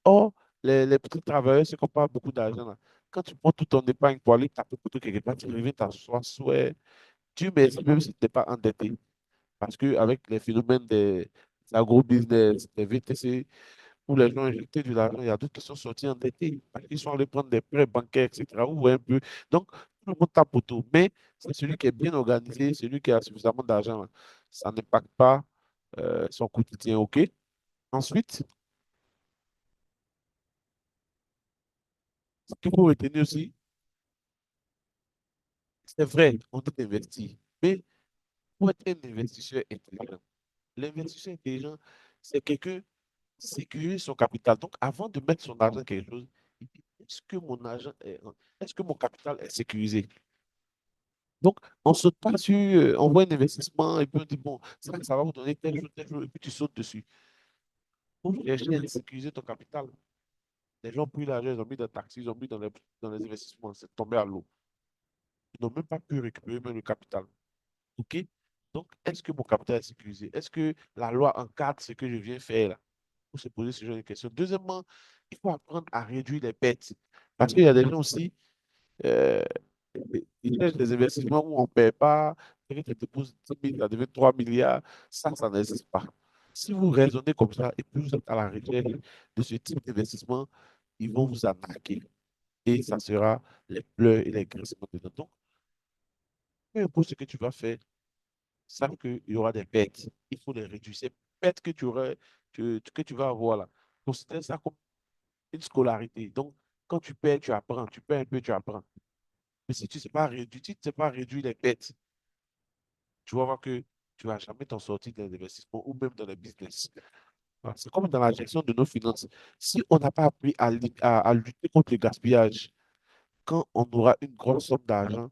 Or, les petits travailleurs, ceux qui n'ont pas beaucoup d'argent, là, quand tu prends tout ton épargne pour aller taper pour quelque part, tu reviens t'asseoir, soit Dieu merci, même si tu n'es pas endetté. Parce qu'avec les phénomènes des agro-business, des VTC, où les gens ont injecté de l'argent, il y a d'autres qui sont sortis endettés. Parce qu'ils sont allés prendre des prêts bancaires, etc. Vous voyez un peu. Donc, tout le monde tape au tout. Mais c'est celui qui est bien organisé, celui qui a suffisamment d'argent, là. Ça n'impacte pas son quotidien. OK? Ensuite, ce qu'il faut retenir aussi, c'est vrai, on dit investir. Mais pour être un investisseur intelligent, l'investisseur intelligent, c'est quelqu'un sécuriser son capital. Donc, avant de mettre son argent dans quelque chose, il dit, est-ce que mon capital est sécurisé? Donc, on saute pas sur, on voit un investissement et puis on dit, bon, ça va vous donner telle chose, et puis tu sautes dessus. pour chercher à sécuriser ton capital. Les gens ont pris l'argent, ils ont mis dans le taxi, ils ont mis dans les investissements, c'est tombé à l'eau. Ils n'ont même pas pu récupérer même le capital. OK? Donc, est-ce que mon capital est sécurisé? Est-ce que la loi encadre ce que je viens faire là? Pour se poser ce genre de questions. Deuxièmement, il faut apprendre à réduire les pertes. Parce qu'il y a des gens aussi, euh, ils cherchent des investissements où on ne paie pas, et que tu déposes 10 000, ça devient 3 milliards. Ça n'existe pas. Si vous raisonnez comme ça et que vous êtes à la recherche de ce type d'investissement, ils vont vous arnaquer. Et ça sera les pleurs et les grincements dedans. Donc, peu importe ce que tu vas faire, sache qu'il y aura des pertes. Il faut les réduire. Ces pertes que tu auras, que tu vas avoir là, considère ça comme une scolarité. Donc, quand tu perds, tu apprends. Tu perds un peu, tu apprends. Mais si tu ne sais pas réduire, tu ne sais pas réduire les pertes, tu vas voir que tu ne vas jamais t'en sortir dans l'investissement ou même dans le business. Voilà. C'est comme dans la gestion de nos finances. Si on n'a pas appris à lutter contre le gaspillage, quand on aura une grosse somme d'argent,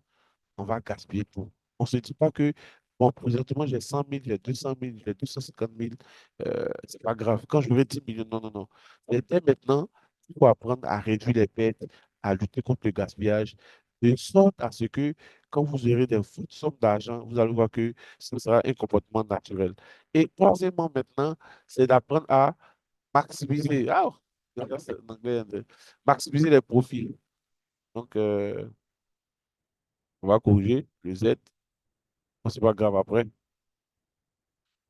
on va gaspiller tout. On ne se dit pas que, bon, présentement, j'ai 100 000, j'ai 200 000, j'ai 250 000, c'est pas grave. Quand j'aurai 10 millions, non, non, non. Et dès maintenant, il faut apprendre à réduire les pertes, à lutter contre le gaspillage, de sorte à ce que, quand vous aurez des fortes sommes d'argent, vous allez voir que ce sera un comportement naturel. Et troisièmement, maintenant, c'est d'apprendre à maximiser, c'est en anglais, maximiser les profits. Donc, on va corriger le Z. Bon, c'est pas grave après.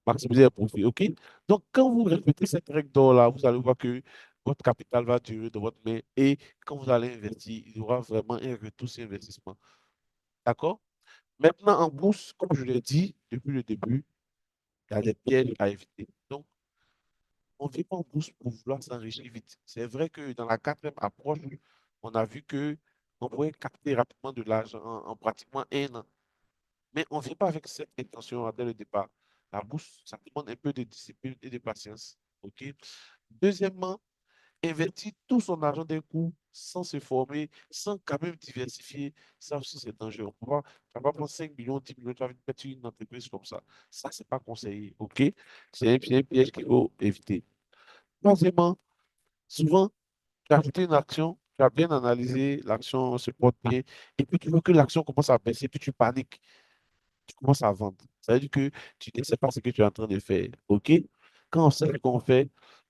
Maximiser les profits. OK? Donc, quand vous répétez cette règle d'or-là, vous allez voir que votre capital va durer dans votre main et quand vous allez investir, il y aura vraiment un retour sur investissement. D'accord? Maintenant, en bourse, comme je l'ai dit depuis le début, il y a des pièges à éviter. Donc, on ne vient pas en bourse pour vouloir s'enrichir vite. C'est vrai que dans la quatrième approche, on a vu que on pouvait capter rapidement de l'argent en pratiquement un an. Mais on ne vient pas avec cette intention dès le départ. La bourse, ça demande un peu de discipline et de patience. OK? Deuxièmement, investir tout son argent d'un coup sans se former, sans quand même diversifier, ça aussi c'est dangereux. Tu vas pas prendre 5 millions, 10 millions, tu vas mettre une entreprise comme ça. Ça, c'est pas conseillé. OK? C'est un piège qu'il faut éviter. Troisièmement, souvent, tu as acheté une action, tu as bien analysé, l'action se porte bien, et puis tu vois que l'action commence à baisser, puis tu paniques, tu commences à vendre. Ça veut dire que tu ne sais pas ce que tu es en train de faire. OK? Quand on sait ce qu'on fait,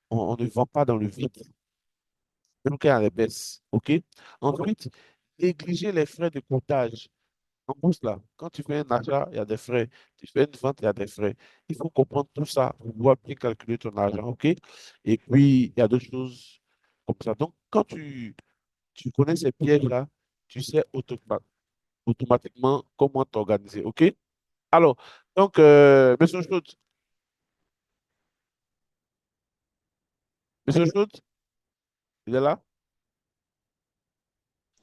on ne vend pas dans le vide, même quand il y a les baisses. OK? Ensuite, négliger les frais de comptage. En bourse, là, quand tu fais un achat, il y a des frais. Tu fais une vente, il y a des frais. Il faut comprendre tout ça pour pouvoir bien calculer ton argent. OK? Et puis, il y a d'autres choses comme ça. Donc, quand tu connais ces pièges-là, tu sais automatiquement comment t'organiser. OK? Alors, donc, Monsieur Schultz, Monsieur Schultz, il est là?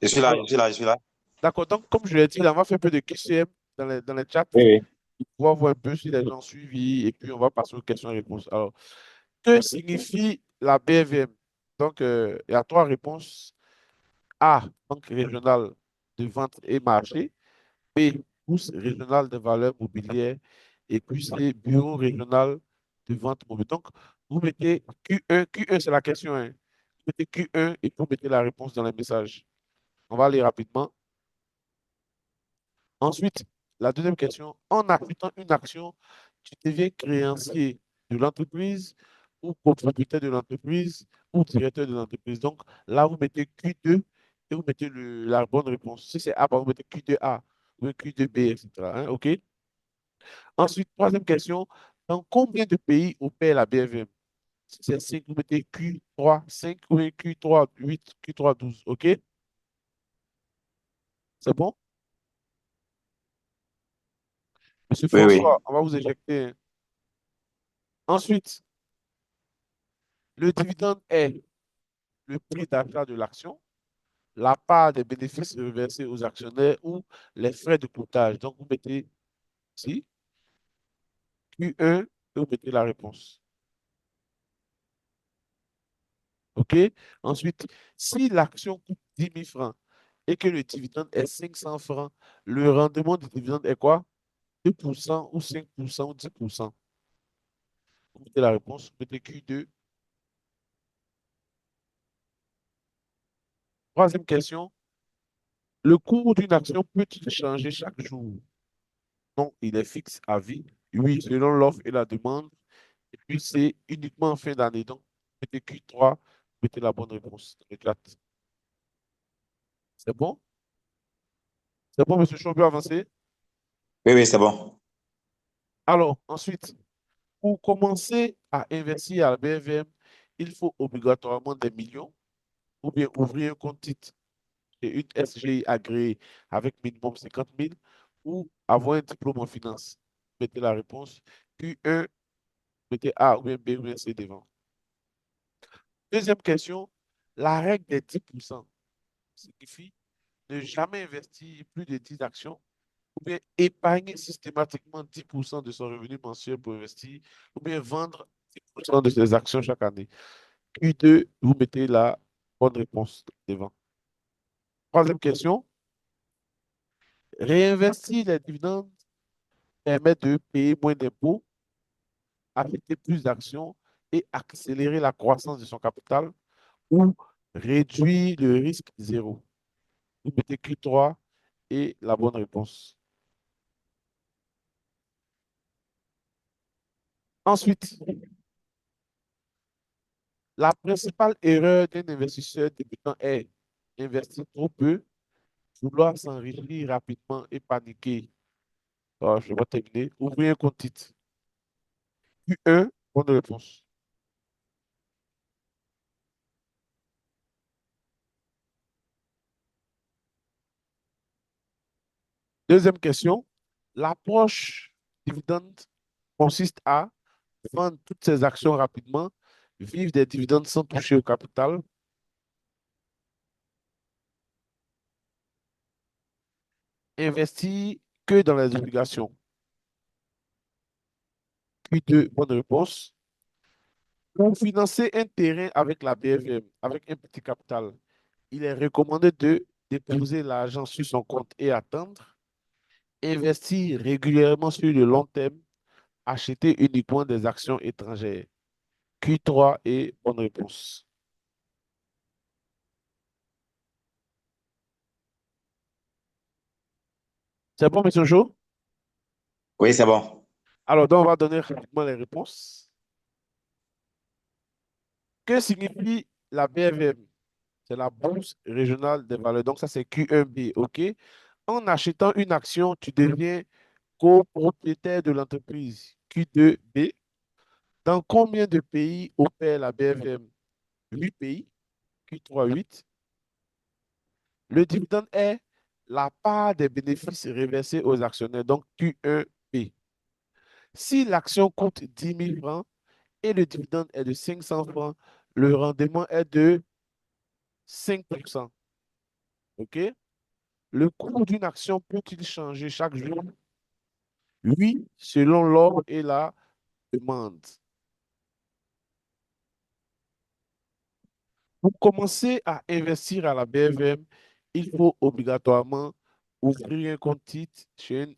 Je suis là, je Alors, suis là, je suis là. d'accord. Donc, comme je l'ai dit, là, on va faire un peu de QCM dans les chats Oui, oui. pour voir un peu si les gens ont suivi et puis on va passer aux questions et réponses. Alors, que signifie la BVM? Donc, il y a trois réponses. A, Banque régionale de vente et marché. B, Bourse régionale de valeurs mobilières. Et puis, C, Bureau régional de vente mobile. Donc, vous mettez Q1. Q1, c'est la question, hein. Vous mettez Q1 et vous mettez la réponse dans les messages. On va aller rapidement. Ensuite, la deuxième question, en achetant une action, tu deviens créancier de l'entreprise ou propriétaire de l'entreprise ou directeur de l'entreprise. Donc, là, vous mettez Q2 et vous mettez la bonne réponse. Si c'est A, bah, vous mettez Q2A ou Q2B, etc. Hein, OK? Ensuite, troisième question, dans combien de pays opère la BFM? Si c'est 5, vous mettez Q3, 5 ou Q3, 8, Q3, 12. OK? C'est bon? Monsieur Oui, oui. François, on va vous éjecter, hein. Ensuite, le dividende est le prix d'achat de l'action, la part des bénéfices reversés aux actionnaires ou les frais de courtage. Donc, vous mettez ici Q1 et vous mettez la réponse. OK? Ensuite, si l'action coûte 10 000 francs et que le dividende est 500 francs, le rendement du dividende est quoi? 2% ou 5% ou 10%. Vous mettez la réponse, vous mettez Q2 Troisième question, le cours d'une action peut-il changer chaque jour? Non, il est fixe à vie. Oui, selon l'offre et la demande. Et puis, c'est uniquement en fin d'année. Donc, mettez Q3, mettez la bonne réponse dans le chat. C'est bon? C'est bon, monsieur Chaud, on peut avancer? Oui, oui, c'est bon. Alors, ensuite, pour commencer à investir à la BFM, il faut obligatoirement des millions ou bien ouvrir un compte titre et une SGI agréée avec minimum 50 000 ou avoir un diplôme en finance. Mettez la réponse Q1, mettez A ou bien B ou bien C devant. Deuxième question, la règle des 10% signifie ne jamais investir plus de 10 actions ou bien épargner systématiquement 10% de son revenu mensuel pour investir ou bien vendre 10% de ses actions chaque année. Q2, vous mettez la bonne réponse devant. Troisième question, réinvestir les dividendes permet de payer moins d'impôts, affecter plus d'actions et accélérer la croissance de son capital ou réduire le risque zéro. Vous mettez Q3 et la bonne réponse. Ensuite, la principale erreur d'un investisseur débutant est investir trop peu, vouloir s'enrichir rapidement et paniquer. Alors, je vais terminer. Ouvrez un compte titre. Q1, bonne réponse. Deuxième question. L'approche dividende consiste à vendre toutes ses actions rapidement, vivre des dividendes sans toucher au capital, investir que dans les obligations. Q2, bonne réponse. Pour financer un terrain avec la BFM, avec un petit capital, il est recommandé de déposer l'argent sur son compte et attendre, investir régulièrement sur le long terme, acheter uniquement des actions étrangères. Q3 et bonne réponse. C'est bon, monsieur Jo? Oui, c'est bon. Alors, donc, on va donner rapidement les réponses. Que signifie la BFM? C'est la Bourse régionale des valeurs. Donc, ça, c'est Q1B, OK? En achetant une action, tu deviens copropriétaire de l'entreprise. Q2B. Dans combien de pays opère la BFM? 8 pays. Q3, 8. Le dividende est la part des bénéfices reversés aux actionnaires. Donc, Q1B. Si l'action coûte 10 000 francs et le dividende est de 500 francs, le rendement est de 5%. OK? Le cours d'une action peut-il changer chaque jour? Oui, selon l'offre et la demande. Pour commencer à investir à la BFM, il faut obligatoirement ouvrir un compte titre chez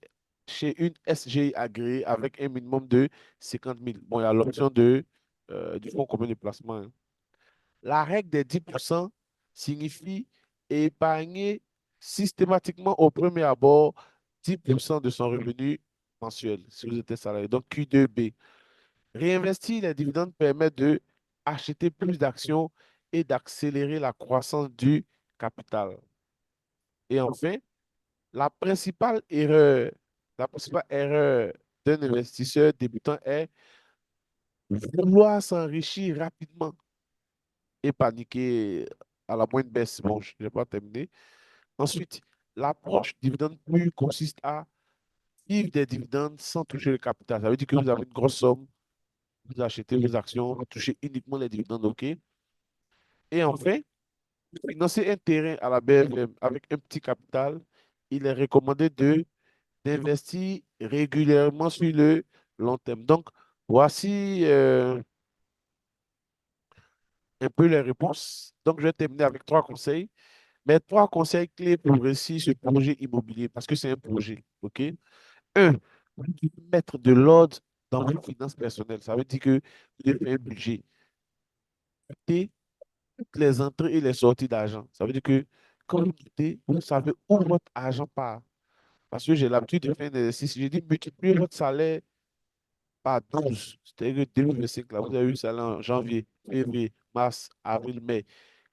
une SGI agréée avec un minimum de 50 000. Bon, il y a l'option du fonds commun de placement, hein. La règle des 10% signifie épargner systématiquement au premier abord 10% de son revenu mensuel si vous êtes salarié. Donc Q2B. Réinvestir les dividendes permet de acheter plus d'actions et d'accélérer la croissance du capital. Et enfin, la principale erreur, la principale erreur d'un investisseur débutant est vouloir s'enrichir rapidement et paniquer à la moindre baisse. Bon, je n'ai pas terminé. Ensuite, l'approche dividende pure consiste à vivre des dividendes sans toucher le capital. Ça veut dire que vous avez une grosse somme, vous achetez vos actions, vous touchez uniquement les dividendes, OK? Et enfin, pour financer un terrain à la BFM avec un petit capital, il est recommandé d'investir régulièrement sur le long terme. Donc, voici un peu les réponses. Donc, je vais terminer avec trois conseils. Mes trois conseils clés pour réussir ce projet immobilier, parce que c'est un projet, OK? Un, vous devez mettre de l'ordre dans vos finances personnelles. Ça veut dire que vous devez faire un budget. toutes les entrées et les sorties d'argent. Ça veut dire que quand vous quittez, vous savez où votre argent part. Parce que j'ai l'habitude de faire un exercice. J'ai dit multipliez votre salaire par 12. C'est-à-dire que 2025, là, vous avez eu le salaire en janvier, février, mars, avril, mai.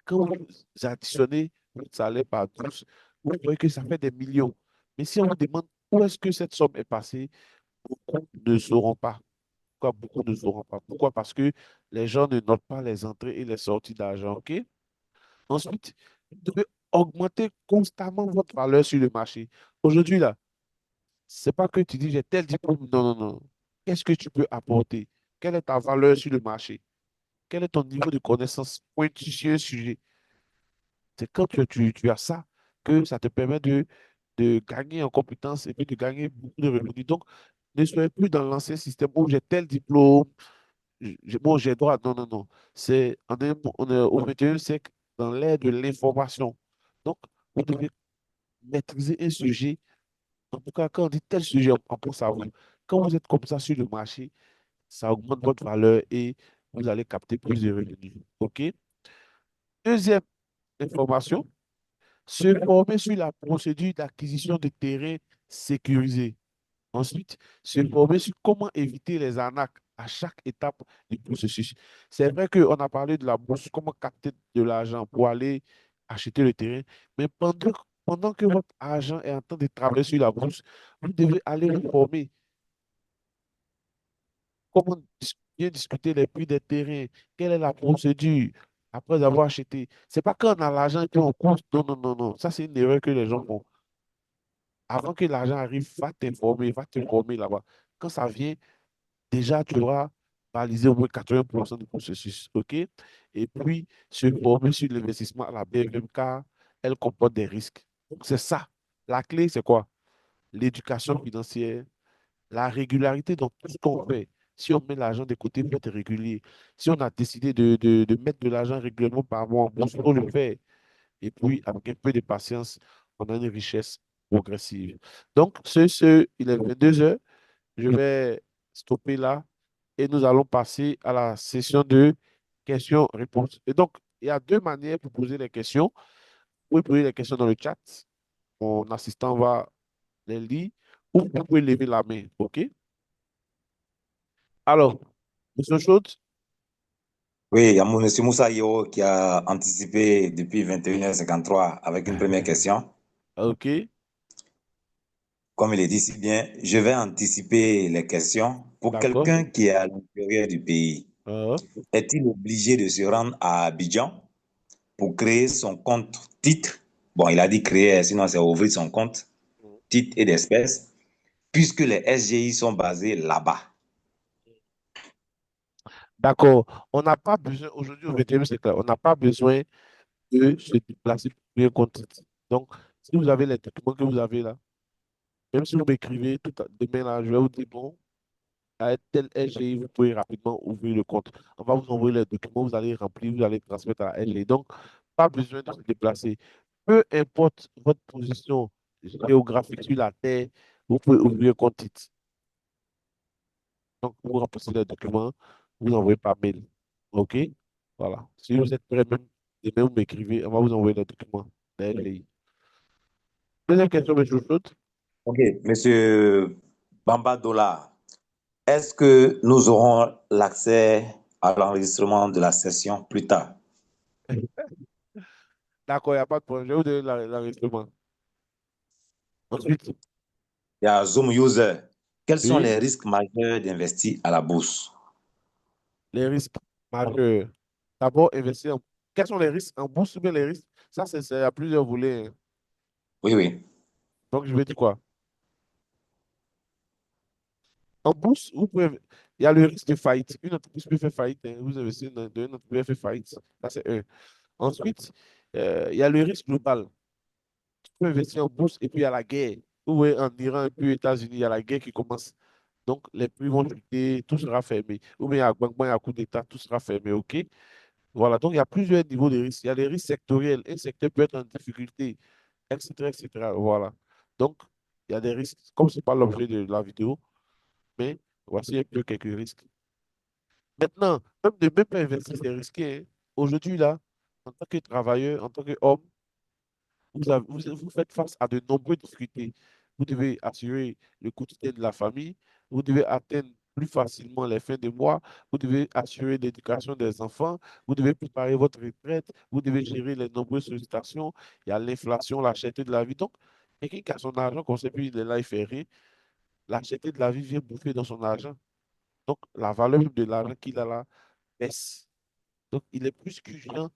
Quand vous additionnez votre salaire par 12, vous voyez que ça fait des millions. Mais si on vous demande où est-ce que cette somme est passée, beaucoup ne sauront pas. Pourquoi beaucoup ne sauront pas? Pourquoi? Parce que les gens ne notent pas les entrées et les sorties d'argent. OK? Ensuite, vous devez augmenter constamment votre valeur sur le marché. Aujourd'hui, là, c'est pas que tu dis j'ai tel diplôme. Non, non, non. Qu'est-ce que tu peux apporter? Quelle est ta valeur sur le marché? Quel est ton niveau de connaissance pointu sur un sujet? C'est quand tu as ça que ça te permet de gagner en compétences et puis de gagner beaucoup de revenus. Donc, ne soyez plus dans l'ancien système où j'ai tel diplôme, bon, j'ai droit. Non, non, non. On est au 21e siècle dans l'ère de l'information. Donc, vous devez maîtriser un sujet. En tout cas, quand on dit tel sujet, on pense à vous. Quand vous êtes comme ça sur le marché, ça augmente votre valeur et vous allez capter plus de revenus. OK? Deuxième information, se former sur la procédure d'acquisition de terrains sécurisés. Ensuite, se former sur comment éviter les arnaques à chaque étape du processus. C'est vrai qu'on a parlé de la bourse, comment capter de l'argent pour aller acheter le terrain, mais pendant que votre argent est en train de travailler sur la bourse, vous devez aller vous former. Comment bien discuter les prix des terrains, quelle est la procédure après avoir acheté. C'est pas quand on a l'argent qu'on court. Non, non, non, non. Ça, c'est une erreur que les gens font. Avant que l'argent arrive, va t'informer là-bas. Quand ça vient, déjà, tu auras balisé au moins 80% du processus. OK? Et puis, se former sur l'investissement à la BFM car elle comporte des risques. Donc, c'est ça. La clé, c'est quoi? L'éducation financière, la régularité dans tout ce qu'on fait. Si on met l'argent de côté, il faut être régulier. Si on a décidé de mettre de l'argent régulièrement par mois, bon, il faut le faire. Et puis, avec un peu de patience, on a une richesse progressive. Donc, il est 22 heures. Je vais stopper là et nous allons passer à la session de questions-réponses. Et donc, il y a deux manières pour poser les questions. Vous pouvez poser les questions dans le chat. Mon assistant va les lire ou vous pouvez lever la main. OK? Alors, Monsieur Schultz, Oui, il y a monsieur Moussa Yo qui a anticipé depuis 21h53 avec une première question. OK, Comme il est dit si bien, je vais anticiper les questions. Pour d'accord. quelqu'un qui est à l'intérieur du pays, Euh, est-il obligé de se rendre à Abidjan pour créer son compte titre? Bon, il a dit créer, sinon c'est ouvrir son compte titre et d'espèces, puisque les SGI sont basés là-bas. d'accord. On n'a pas besoin, aujourd'hui au 21e siècle, on n'a pas besoin de se déplacer pour créer un compte titre. Donc, si vous avez les documents que vous avez là, même si vous m'écrivez demain là, je vais vous dire, bon, à tel SGI, vous pouvez rapidement ouvrir le compte. On va vous envoyer les documents, vous allez remplir, vous allez transmettre à la SGI. Donc, pas besoin de se déplacer. Peu importe votre position géographique sur la Terre, vous pouvez ouvrir un compte titre. Donc, vous remplissez les documents, vous envoyez par mail. OK? Voilà. Si vous êtes prêt, même, demain, vous m'écrivez, on va vous envoyer les documents de la SGI. Deuxième question, M. Choute. OK. Monsieur Bamba Dola, est-ce que nous aurons l'accès à l'enregistrement de la session plus tard? D'accord, il n'y a pas de problème. Je vais vous donner l'enregistrement. Ensuite, Il y a Zoom User. Quels sont oui, les risques majeurs d'investir à la bourse? les risques majeurs. D'abord, investir en... Quels sont les risques en bourse ou bien les risques? Ça, c'est à plusieurs volets, hein. Oui, oui. Donc, je vais dire quoi? En bourse, il y a le risque de faillite. Une entreprise peut faire faillite, hein. Vous investissez dans une entreprise, elle fait faillite. Ça, c'est un. Ensuite, il y a le risque global. Tu peux investir en bourse et puis il y a la guerre. Vous voyez, en Iran et puis aux États-Unis, il y a la guerre qui commence. Donc, les prix vont chuter, tout sera fermé. Ou bien à Gbagbo, il y a un coup d'État, tout sera fermé, OK? Voilà, donc il y a plusieurs niveaux de risques. Il y a les risques sectoriels. Un secteur peut être en difficulté, etc., etc. Voilà. Donc, il y a des risques, comme ce n'est pas l'objet de la vidéo, mais voici un peu quelques risques. Maintenant, même ne même pas investir, c'est risqué, hein. Aujourd'hui, là, En tant que travailleur, en tant qu'homme, vous faites face à de nombreuses difficultés. Vous devez assurer le quotidien de la famille, vous devez atteindre plus facilement les fins de mois, vous devez assurer l'éducation des enfants, vous devez préparer votre retraite, vous devez gérer les nombreuses sollicitations, il y a l'inflation, la cherté de la vie. Donc, quelqu'un qui a son argent, qu'on sait plus, il est là, il fait rien, la cherté de la vie vient bouffer dans son argent. Donc, la valeur de l'argent qu'il a là baisse. Donc, il est plus qu'urgent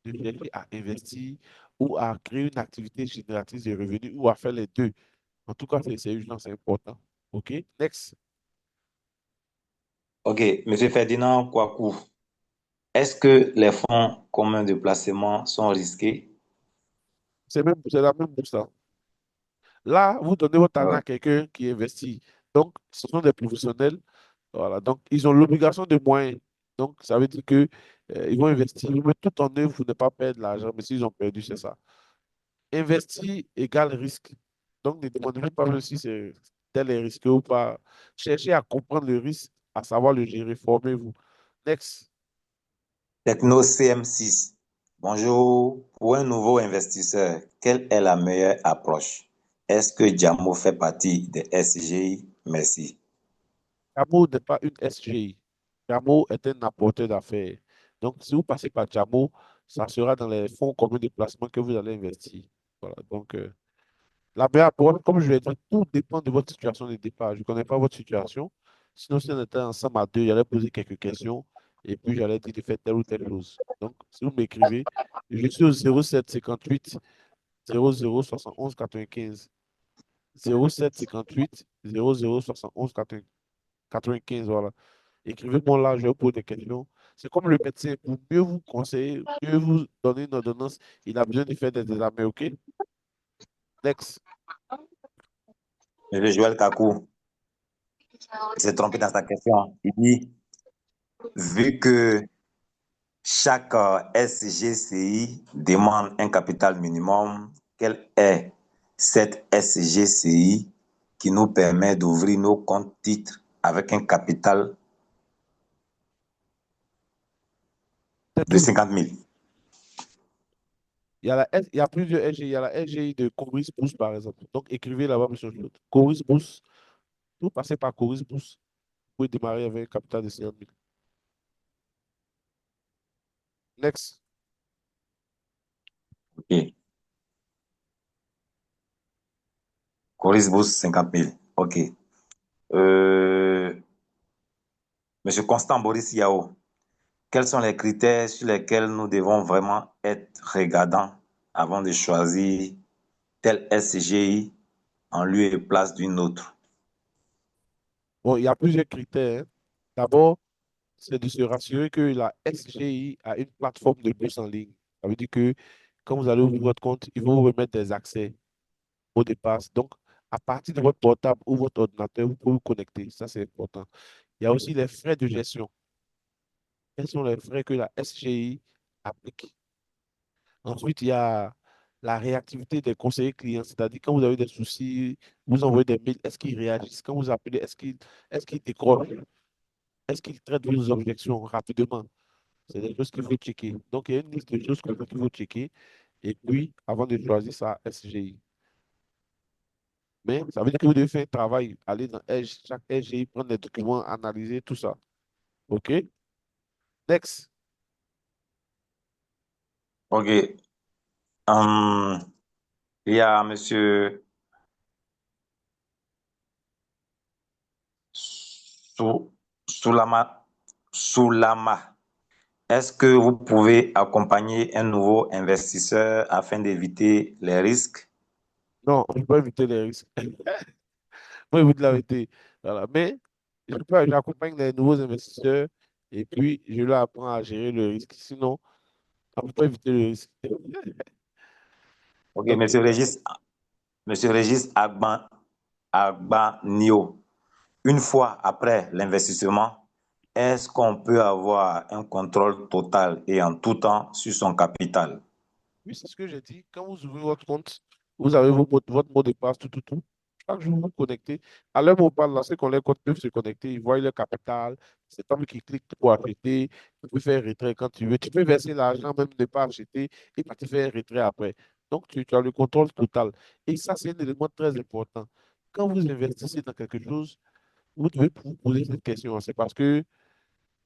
de chercher à investir ou à créer une activité génératrice de revenus ou à faire les deux. En tout cas, c'est urgent, c'est important. OK? Next. Ok, Monsieur Ferdinand Kouakou, est-ce que les fonds communs de placement sont risqués? C'est la même bourse là. Là, vous donnez votre argent Ouais. à quelqu'un qui investit. Donc, ce sont des professionnels. Voilà. Donc, ils ont l'obligation de moyens. Donc, ça veut dire que ils vont investir, ils mettent tout en œuvre pour ne pas perdre l'argent. Mais s'ils ont perdu, c'est ça. Investir égale risque. Donc, ne demandez pas si c'est tel est risqué ou pas. Cherchez à comprendre le risque, à savoir le gérer. Formez-vous. Next. Techno CM6. Bonjour. Pour un nouveau investisseur, quelle est la meilleure approche? Est-ce que Jamo fait partie des SGI? Merci. Jamo n'est pas une SGI. Jamo est un apporteur d'affaires. Donc, si vous passez par Jamo, ça sera dans les fonds communs de placement que vous allez investir. Voilà. Donc, la meilleure approche, comme je l'ai dit, tout dépend de votre situation de départ. Je ne connais pas votre situation. Sinon, si on était ensemble à deux, j'allais poser quelques questions et puis j'allais dire de faire telle ou telle chose. Donc, si vous m'écrivez, je suis au 07 58 00 71 95. 07 58 00 71 95, voilà. Écrivez-moi là, je vais vous poser des questions. C'est comme le médecin, pour mieux vous conseiller, mieux vous donner une ordonnance, il a besoin de faire des examens, OK? Next. Monsieur Joël Kakou, il s'est trompé dans sa question. Il dit, vu que chaque SGCI demande un capital minimum, quelle est cette SGCI qui nous permet d'ouvrir nos comptes titres avec un capital C'est de tout. 50 000? Il y a plusieurs SGI. Il y a la SGI de Coris Boost, par exemple. Donc, écrivez là-bas, monsieur Claude. Coris Boost. Vous passez par Coris Boost. Vous pouvez démarrer avec un capital de 50 000. Next. Ok. Coris Boost, 50 000. Ok. Euh, Monsieur Constant Boris Yao, quels sont les critères sur lesquels nous devons vraiment être regardants avant de choisir tel SGI en lieu et place d'une autre? Bon, il y a plusieurs critères, hein. D'abord, c'est de se rassurer que la SGI a une plateforme de bourse en ligne. Ça veut dire que quand vous allez ouvrir votre compte, ils vont vous remettre des accès au départ. Donc, à partir de votre portable ou votre ordinateur, vous pouvez vous connecter. Ça, c'est important. Il y a aussi les frais de gestion. Quels sont les frais que la SGI applique? Ensuite, il y a la réactivité des conseillers clients, c'est-à-dire quand vous avez des soucis, vous envoyez des mails, est-ce qu'ils réagissent? Quand vous appelez, est-ce qu'ils décrochent? Est-ce qu'ils traitent vos objections rapidement? C'est des choses qu'il faut checker. Donc, il y a une liste de choses qu'il faut checker. Et puis, avant de choisir sa SGI. Mais ça veut dire que vous devez faire un travail, aller dans chaque SGI, prendre les documents, analyser tout ça. OK? Next. Ok. Hum, il y a Monsieur Soulama. Soulama. Est-ce que vous pouvez accompagner un nouveau investisseur afin d'éviter les risques? Non, on ne peut pas éviter les risques. Moi, je vous dis la vérité. Voilà. Mais j'accompagne les nouveaux investisseurs et puis je leur apprends à gérer le risque. Sinon, on ne peut pas éviter le risque. Ok, OK. Monsieur Régis Agbanio. Une fois après l'investissement, est-ce qu'on peut avoir un contrôle total et en tout temps sur son capital? Oui, c'est ce que j'ai dit. Quand vous ouvrez votre compte, vous avez votre mot de passe, tout, tout, tout. Chaque jour, vous vous connectez. À l'heure où on parle, là, ceux qui ont les comptes peuvent se connecter, ils voient leur capital. C'est toi qui clique pour acheter. Tu peux faire un retrait quand tu veux. Tu peux verser l'argent, même ne pas acheter, et puis tu fais un retrait après. Donc, tu as le contrôle total. Et ça, c'est un élément très important. Quand vous investissez dans quelque chose, vous devez vous poser cette question. C'est parce que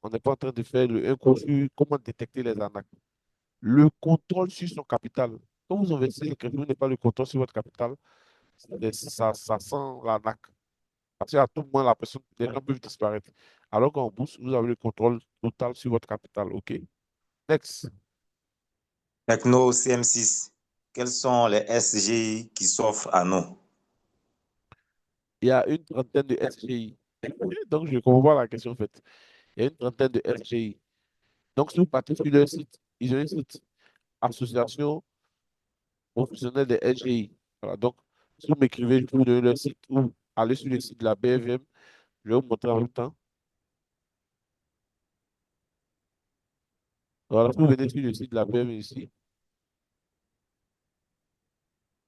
on n'est pas en train de faire un cours sur comment détecter les arnaques. Le contrôle sur son capital. Quand vous investissez dans quelque chose, vous n'avez pas le contrôle sur votre capital, ça sent l'arnaque. Parce qu'à tout moment, les gens peuvent disparaître. Alors qu'en bourse, vous avez le contrôle total sur votre capital. OK? Next. Avec nos CM6, quels sont les SGI qui s'offrent à nous? Il y a une trentaine de SGI. Donc, je comprends pas la question en fait. Il y a une trentaine de SGI. Donc, si vous partez sur leur site, ils ont un site Association professionnelle des SGI. Voilà. Donc, si vous m'écrivez, je vous donne leur site ou allez sur le site de la BFM. Je vais vous montrer en même temps. Voilà, si vous venez sur le site de la BFM ici,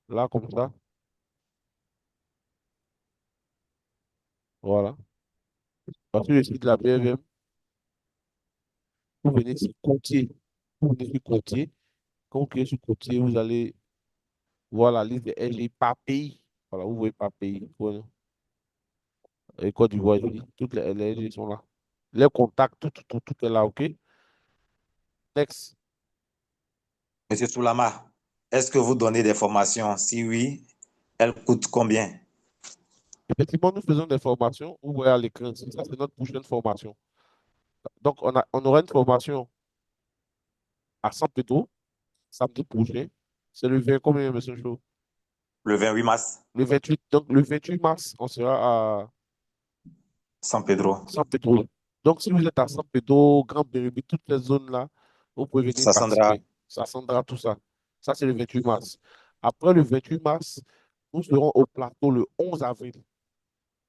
là, comme ça. Voilà. Sur le site de la BFM, vous venez sur Côtier. Vous venez sur Côtier. Quand vous cliquez sur Côtier, vous allez voir la liste des SGI par pays. Voilà, vous voyez par pays. Voilà. Et Côte d'Ivoire, ici, toutes les SGI sont là. Les contacts, tout est là, OK? Next. Monsieur Soulama, est-ce que vous donnez des formations? Si oui, elles coûtent combien? Effectivement, nous faisons des formations. Vous voyez à l'écran ici, ça, c'est notre prochaine formation. Donc, on aura une formation à 100 Pedro, samedi prochain. C'est le 20, combien, monsieur Chaud? Le 28 mars, Le 28. Donc, le 28 mars, on sera à San Pedro, San Pedro. Donc, si vous êtes à San Pedro, Grand Bérébi, toutes les zones-là, vous pouvez venir Sassandra. participer. Ça sera tout ça. Ça, c'est le 28 mars. Après le 28 mars, nous serons au plateau le 11 avril.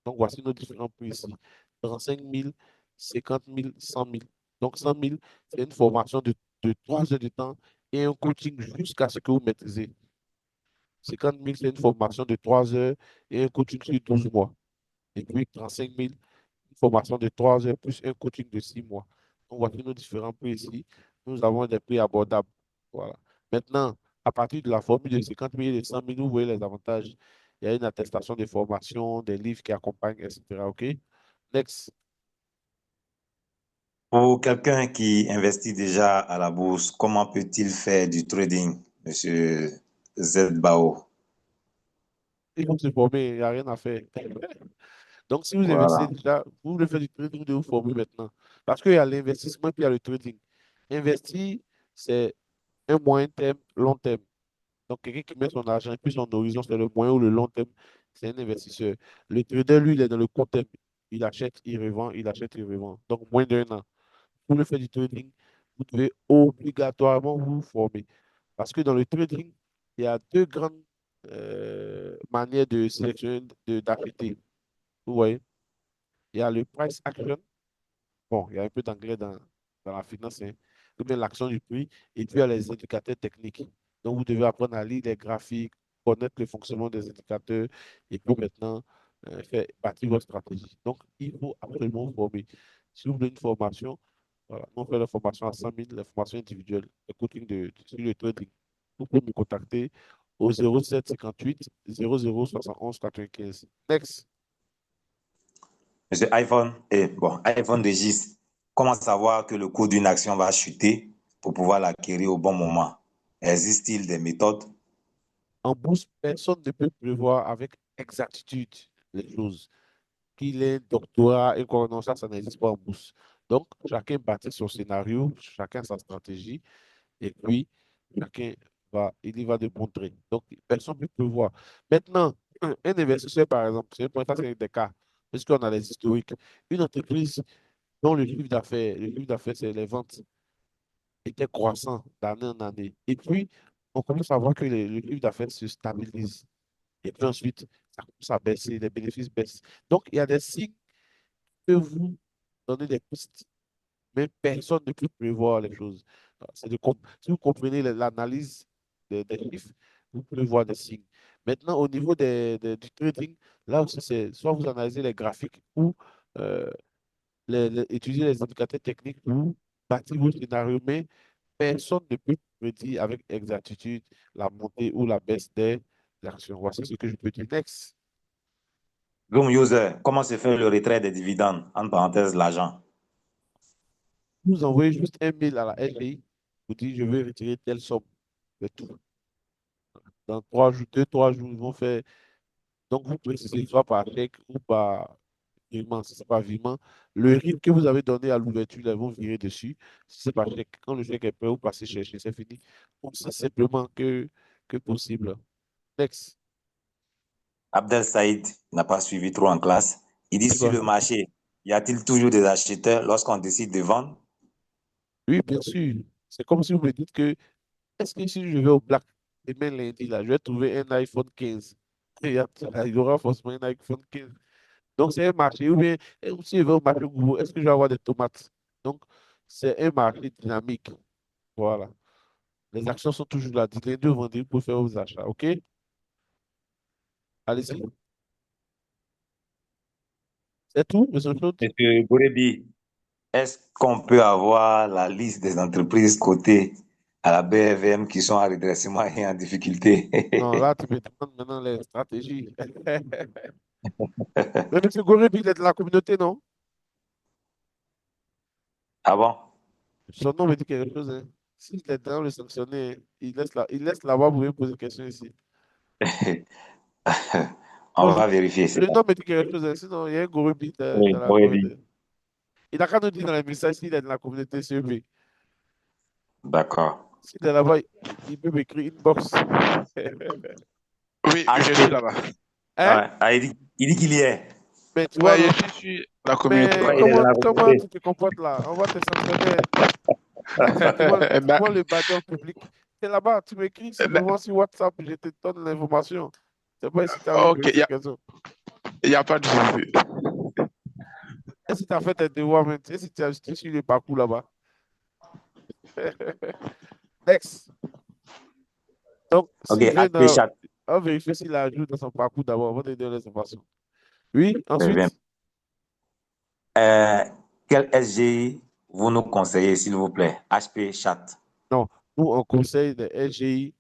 Donc, voici nos différents prix ici. 35 000, 50 000, 100 000. Donc, 100 000, c'est une formation de 3 heures de temps et un coaching jusqu'à ce que vous maîtrisez. 50 000, c'est une formation de 3 heures et un coaching sur 12 mois. Et puis, 35 000, une formation de 3 heures plus un coaching de 6 mois. Donc, voici nos différents prix ici. Nous avons des prix abordables. Voilà. Maintenant, à partir de la formule de 50 000 et de 100 000, vous voyez les avantages. Il y a une attestation de formation, des livres qui accompagnent, etc. OK? Next. Pour quelqu'un qui investit déjà à la bourse, comment peut-il faire du trading, Monsieur Zbao? Il faut se former, il n'y a rien à faire. Donc, si vous investissez Voilà. déjà, vous voulez faire du trading, vous devez vous former maintenant. Parce qu'il y a l'investissement et puis il y a le trading. Investir, c'est un moyen terme, long terme. Donc, quelqu'un qui met son argent et puis son horizon, c'est le moyen ou le long terme, c'est un investisseur. Le trader, lui, il est dans le court terme. Il achète, il revend, il achète, il revend. Donc, moins d'un an. Pour le faire du trading, vous devez obligatoirement vous former. Parce que dans le trading, il y a deux grandes manières de sélectionner, d'acheter. Vous voyez, il y a le price action. Bon, il y a un peu d'anglais dans la finance, hein. Ou bien l'action du prix. Et puis, il y a les indicateurs techniques. Donc, vous devez apprendre à lire les graphiques, connaître le fonctionnement des indicateurs et puis maintenant faire bâtir votre stratégie. Donc, il faut absolument vous former. Si vous voulez une formation, voilà, nous on fait la formation à 100 000, la formation individuelle, le coaching sur le trading. Vous pouvez me contacter au 07 58 00 71 95. Next. Monsieur iPhone, bon, iPhone de Gis, comment savoir que le cours d'une action va chuter pour pouvoir l'acquérir au bon moment? Existe-t-il des méthodes? En bourse, personne ne peut prévoir avec exactitude les choses. Qu'il ait un doctorat, et quoi, non, ça n'existe pas en bourse. Donc, chacun bâtit son scénario, chacun sa stratégie, et puis chacun il y va de bon train. Donc, personne ne peut prévoir. Maintenant, un investisseur, par exemple, ça, c'est des cas, parce qu'on a les historiques. Une entreprise dont le chiffre d'affaires, c'est les ventes, était croissant d'année en année. Et puis, on commence à voir que le chiffre d'affaires se stabilise. Et puis ensuite, ça commence à baisser, les bénéfices baissent. Donc, il y a des signes que vous donner des pistes, mais personne ne peut prévoir les choses. Si vous comprenez l'analyse des chiffres, vous pouvez voir des signes. Maintenant, au niveau du trading, là aussi, c'est soit vous analysez les graphiques ou euh, utiliser les indicateurs techniques pour bâtir vos scénarios, mais personne ne peut prédire avec exactitude la montée ou la baisse des actions. Voici ce que je peux dire. Next. Zoom User, comment se fait le retrait des dividendes? Entre parenthèses, l'argent. Vous envoyez juste un mail à la SGI, vous dites je veux retirer telle somme. C'est tout. Dans 3 jours, 2, 3 jours, ils vont faire. Donc, vous précisez soit par chèque ou par virement. Si ce n'est pas virement, le rythme que vous avez donné à l'ouverture, ils vont virer dessus. Si ce n'est pas chèque, quand le chèque est prêt, vous passez chercher, c'est fini. Aussi simplement que possible. Next. Abdel Saïd n'a pas suivi trop en classe. Il dit C'est sur quoi? le marché, y a-t-il toujours des acheteurs lorsqu'on décide de vendre? Oui, bien sûr. C'est comme si vous me dites que est-ce que si je vais au Black demain lundi, là, je vais trouver un iPhone 15. Il y aura forcément un iPhone 15. Donc, c'est un marché. Ou bien, si je vais au marché Gouveau, est-ce que je vais avoir des tomates? Donc, c'est un marché dynamique. Voilà. Les actions sont toujours là. Du lundi au vendredi pour faire vos achats. OK? Allez-y. C'est tout, monsieur Claude? Monsieur Gorebi, est-ce qu'on peut avoir la liste des entreprises cotées à la BFM qui sont en redressement et en difficulté? Non, là, tu me demandes maintenant les stratégies. Mais monsieur Gorebi, il est de la communauté, non? Ah bon? Son nom me dit quelque chose, hein. S'il est dans le sanctionner, hein, il laisse là-bas pour me poser une question ici. On Non, va vérifier. le nom me dit quelque chose, hein. Sinon, il y a un Gorebi Oui, dans la Gorebi. communauté. Il n'a qu'à nous dire dans les messages s'il est de la communauté CEP. D'accord. S'il est là-bas, il peut m'écrire inbox. Oui, je suis HP. là-bas. Hein? Ouais. Ah, il dit qu'il y est. Mais tu vois, Ouais, non? je suis sur la communauté. Mais Ouais, il est dans la comment communauté. tu te comportes là? On va te sanctionner. Tu Ben, vois le badge public. C'est là-bas, tu m'écris ben, simplement sur WhatsApp, je te donne l'information. C'est pas si tu as envie de ok, poser cette question. y a pas de souci. Est-ce que tu as fait tes devoirs maintenant? Est-ce que tu as suivi le parcours là-bas? Next. Donc, Ok, Sylvain, HP chat. on va vérifier s'il a ajouté dans son parcours d'abord avant de donner les informations. Oui, Très bien. ensuite, Euh, quel SGI vous nous conseillez, s'il vous plaît? HP chat. non, nous, on conseille des SGI,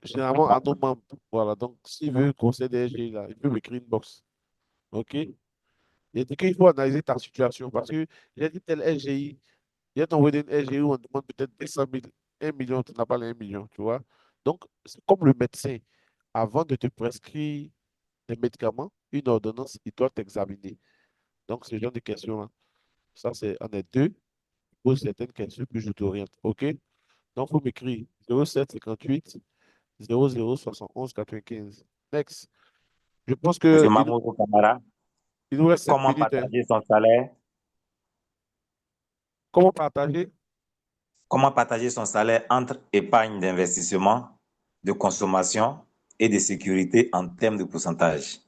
généralement à nos membres. Voilà, donc s'il veut conseil des SGI, là, il peut m'écrire une box. OK? Il dit qu'il faut analyser ta situation parce que j'ai dit tel SGI, il y a t'envoyer une SGI où on demande peut-être 200 000, 1 million, tu n'as pas les 1 million, tu vois? Donc, c'est comme le médecin. Avant de te prescrire des médicaments, une ordonnance, il doit t'examiner. Donc, ce genre de questions-là, ça, c'est, on est deux, je pose certaines questions, puis je t'oriente. OK? Donc, il faut m'écrire 07 58 00 71 95. Next. Je pense Monsieur qu'il Mamoudou Kamara, il nous reste 7 comment minutes, hein. partager son salaire? Comment partager? Comment partager son salaire entre épargne d'investissement, de consommation et de sécurité en termes de pourcentage?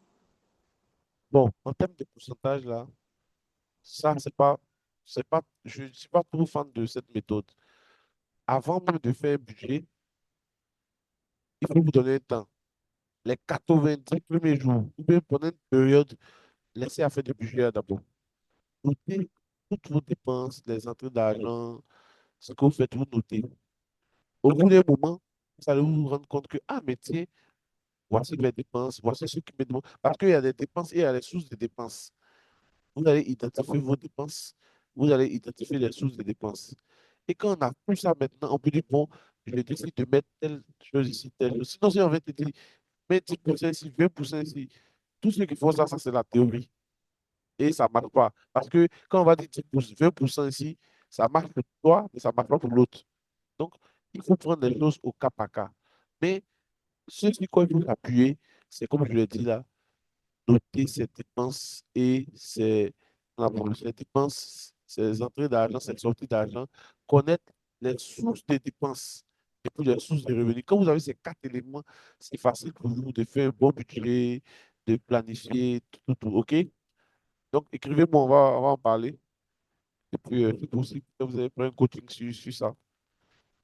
Bon, en termes de pourcentage, là, ça, je ne suis pas trop fan de cette méthode. Avant même de faire un budget, il faut vous donner un temps. Les 90 premiers jours, ou bien pendant une période, laissez à faire du budget d'abord. Notez toutes vos dépenses, les entrées d'argent, ce que vous faites, vous notez. Au bout d'un moment, vous allez vous rendre compte que, ah, mais tiens, voici mes dépenses, voici ce qui me demande. Parce qu'il y a des dépenses et il y a des sources de dépenses. Vous allez identifier vos dépenses, vous allez identifier les sources de dépenses. Et quand on a tout ça maintenant, on peut dire, bon, je décide de mettre telle chose ici, telle chose. Sinon, si on va te dire, mets 10% ici, 20% ici, tous ceux qui font ça, ça c'est la théorie. Et ça ne marche pas. Parce que quand on va dire 10%, 20% ici, ça marche pour toi, mais ça ne marche pas pour l'autre. Donc, il faut prendre les choses au cas par cas. Mais ce sur quoi il faut appuyer, c'est comme je l'ai dit là, noter ses dépenses et ses dépenses, ses entrées d'argent, ses sorties d'argent, connaître les sources des dépenses et puis les sources de revenus. Quand vous avez ces 4 éléments, c'est facile pour vous de faire un bon budget, de planifier tout. OK? Donc, écrivez-moi, on va en parler. Et puis, c'est possible que vous avez pris un coaching sur ça.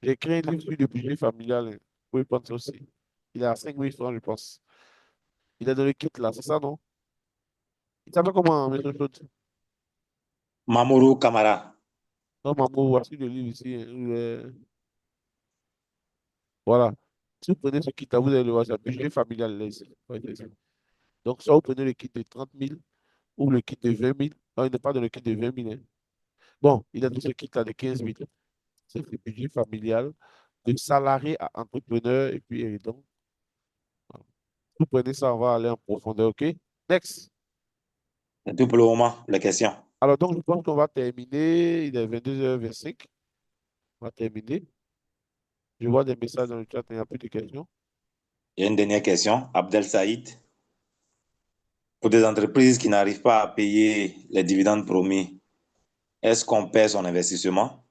J'ai écrit un livre sur le budget familial, hein. pouvez prendre ça aussi. Il est à 5 000 francs, je pense. Il est dans le kit là, c'est ça, non? Il s'appelle comment, M. Claude? Mamoru Kamara. Non, maman, voici le livre ici, hein, voilà. Si vous prenez ce kit là, vous allez le voir, c'est un budget familial là, ici. Ouais, c'est ça. Donc, soit vous prenez le kit de 30 000 ou le kit de 20 000. Non, il n'est pas dans le kit de 20 000, hein. Bon, il a dans ce kit là de 15 000. C'est le budget familial de salarié à entrepreneur et puis donc, voilà. Vous prenez ça, on va aller en profondeur, OK? Next. C'est tout pour le moment, les questions. Alors, donc, je pense qu'on va terminer. Il est 22h25. On va terminer. Je vois des messages dans le chat, il n'y a plus de questions. Il y a une dernière question. Abdel Saïd. Pour des entreprises qui n'arrivent pas à payer les dividendes promis, est-ce qu'on perd son investissement?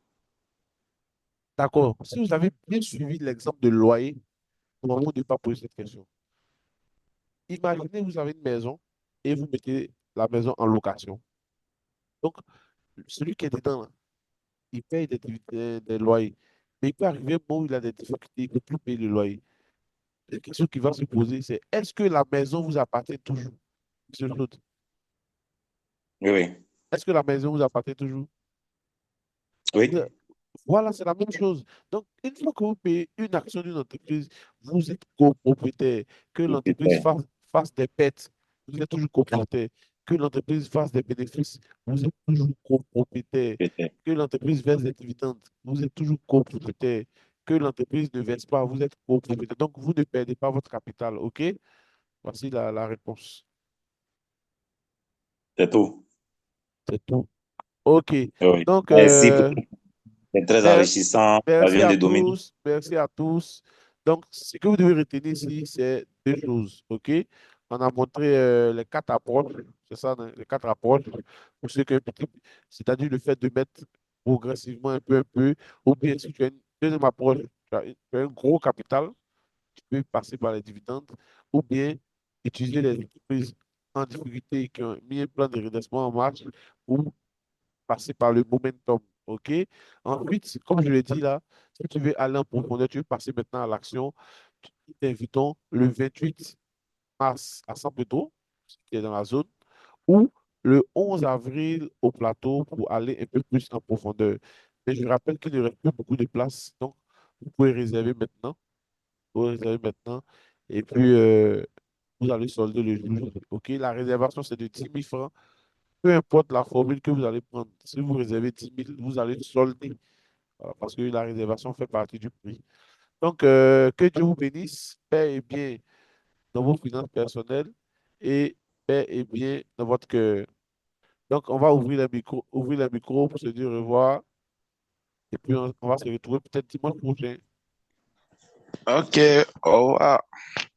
D'accord. Si vous avez bien suivi l'exemple de loyer, normalement, ne pas poser cette question. Imaginez, vous avez une maison et vous mettez la maison en location. Donc, celui qui est dedans, là, il paye des loyers. Mais il peut arriver un moment où il a des difficultés, il ne peut plus payer le loyer. La question qui va se poser, c'est est-ce que la maison vous appartient toujours? Monsieur Claude? Oui, oui. Est-ce que la maison vous appartient toujours? Oui, Voilà, c'est la même chose. Donc, une fois que vous payez une action d'une entreprise, vous êtes copropriétaire. Que l'entreprise fasse des pertes, vous êtes toujours copropriétaire. Que l'entreprise fasse des bénéfices, vous êtes toujours copropriétaire. peut-être. Que l'entreprise verse des dividendes, vous êtes toujours copropriétaire. Que l'entreprise ne verse pas, vous êtes copropriétaire. Donc, vous ne perdez pas votre capital. OK? Voici la réponse. C'est tout. C'est tout. OK. Oui. Donc, Merci. C'est très enrichissant. Ça merci vient à de Dominique. tous. Merci à tous. Donc, ce que vous devez retenir ici, c'est deux choses. OK? On a montré les quatre approches. C'est ça, hein, les quatre approches. Pour ceux qui ont un petit- C'est-à-dire le fait de mettre progressivement un peu. Ou bien, si tu as une deuxième approche, tu as un gros capital, tu peux passer par les dividendes. Ou bien, utiliser les entreprises en difficulté qui ont mis un plan de redressement en marche ou passer par le momentum. OK? Ensuite, comme je l'ai dit là, si tu veux aller en profondeur, tu veux passer maintenant à l'action, nous t'invitons le 28 mars à San Pedro, qui est dans la zone, ou le 11 avril au plateau pour aller un peu plus en profondeur. Mais je rappelle qu'il ne reste plus beaucoup de places, donc vous pouvez réserver maintenant. Vous pouvez réserver maintenant. Et puis, vous allez solder le jour. OK? La réservation, c'est de 10 000 francs. Peu importe la formule que vous allez prendre, si vous réservez 10 000, vous allez solder. Voilà, parce que la réservation fait partie du prix. Donc, que Dieu vous bénisse, paix et bien dans vos finances personnelles et paix et bien dans votre cœur. Donc, on va ouvrir les micros pour se dire au revoir. Et puis, on va se retrouver peut-être dimanche prochain. Ok, au revoir.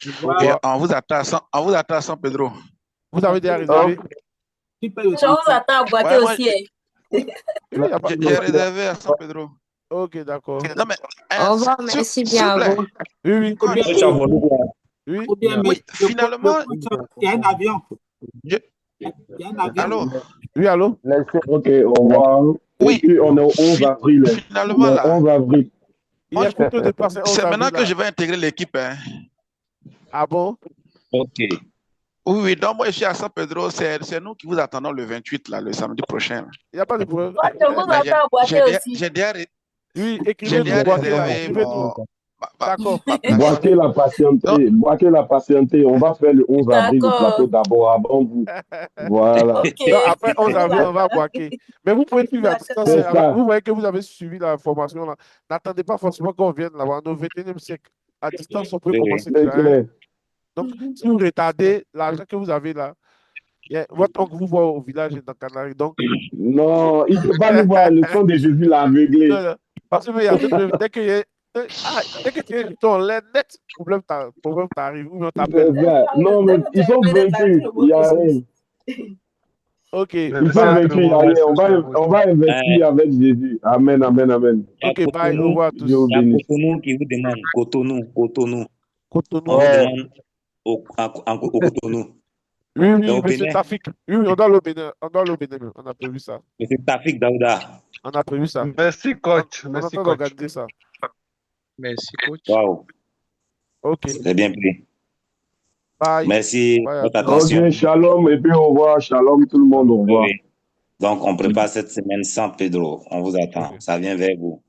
Au Et revoir. on vous attend à San Pedro. Vous avez déjà réservé? Je vous attends à boiter Ouais, moi, aussi. Hein. Oui, il y a pas de j'ai problème. réservé à San Pedro. Ok, d'accord. Non, mais, Au revoir, s'il- merci s'il bien vous à plaît. vous. Oui, oui, Quand oui. Ou bien, Oui, mais finalement, il y a un avion. je- Il y a un avion. allô? Oui, allô? Ok, au revoir. Et Oui, puis, on est au 11 avril. finalement, Le là, 11 avril. Il moi, est plutôt dépassé 11 c'est maintenant avril, que là. je vais intégrer l'équipe. Hein. Ah bon? OK. Oui, oui, donc moi, je suis à San Pedro. C'est nous qui vous attendons le 28, là, le samedi prochain. Là. Il n'y a pas de problème. Moi, je vous Mais attends à boiter aussi. j'ai déjà, Oui, j'ai écrivez déjà tout, Boaké, là. réservé Écrivez tout. D'accord. ma place. Boaké la Donc, patienté. On va faire le 11 avril au plateau D'accord. d'abord avant vous. Voilà. Ok. Donc, après 11 Je vous avril, on va attends. Boaké. Mais vous pouvez Je suivre vous à distance. C'est attends. ça. Vous voyez que vous avez suivi la formation, là. N'attendez pas forcément qu'on vienne là-bas. On est au 21e siècle. À distance, on peut Oui, oui. commencer C'est déjà, hein. clair. Donc, si vous retardez l'argent que vous avez là, votre oncle vous voit au village dans Canary. Donc, Non, il ne peut pas nous voir. Le sang de Jésus l'a aveuglé. non, non. Parce que il y a d'autres- dès que tu es ton lait net, problème t'arrive ou on t'appelle. C'est ça. Non, mais ils sont vaincus. Il n'y a rien. Ok, Ils sont vaincus. Il n'y a rien. On va investir avec Jésus. Amen, amen, amen. Il y a ok, bye. Au Cotonou, revoir à Dieu vous tous. il y a bénisse. Cotonou qui vous demande. Cotonou. Cotonou. On vous Ouais. demande au Cotonou. Oui, C'est oui, au monsieur Bénin. Tafik. Oui, oui, on doit le Bénin. On doit le Bénin. On a prévu ça. C'est Tafik Daouda. On a prévu ça. Merci, coach. On Merci, entend coach. organiser ça. Merci, coach. Waouh. OK. C'est bien pris. Bye. Merci Bye de à votre tous. attention. Ok, shalom et puis au revoir. Shalom tout le monde, au Oui, revoir. oui. Donc, on prépare cette semaine sans Pedro. On vous attend. OK. Ça vient vers vous.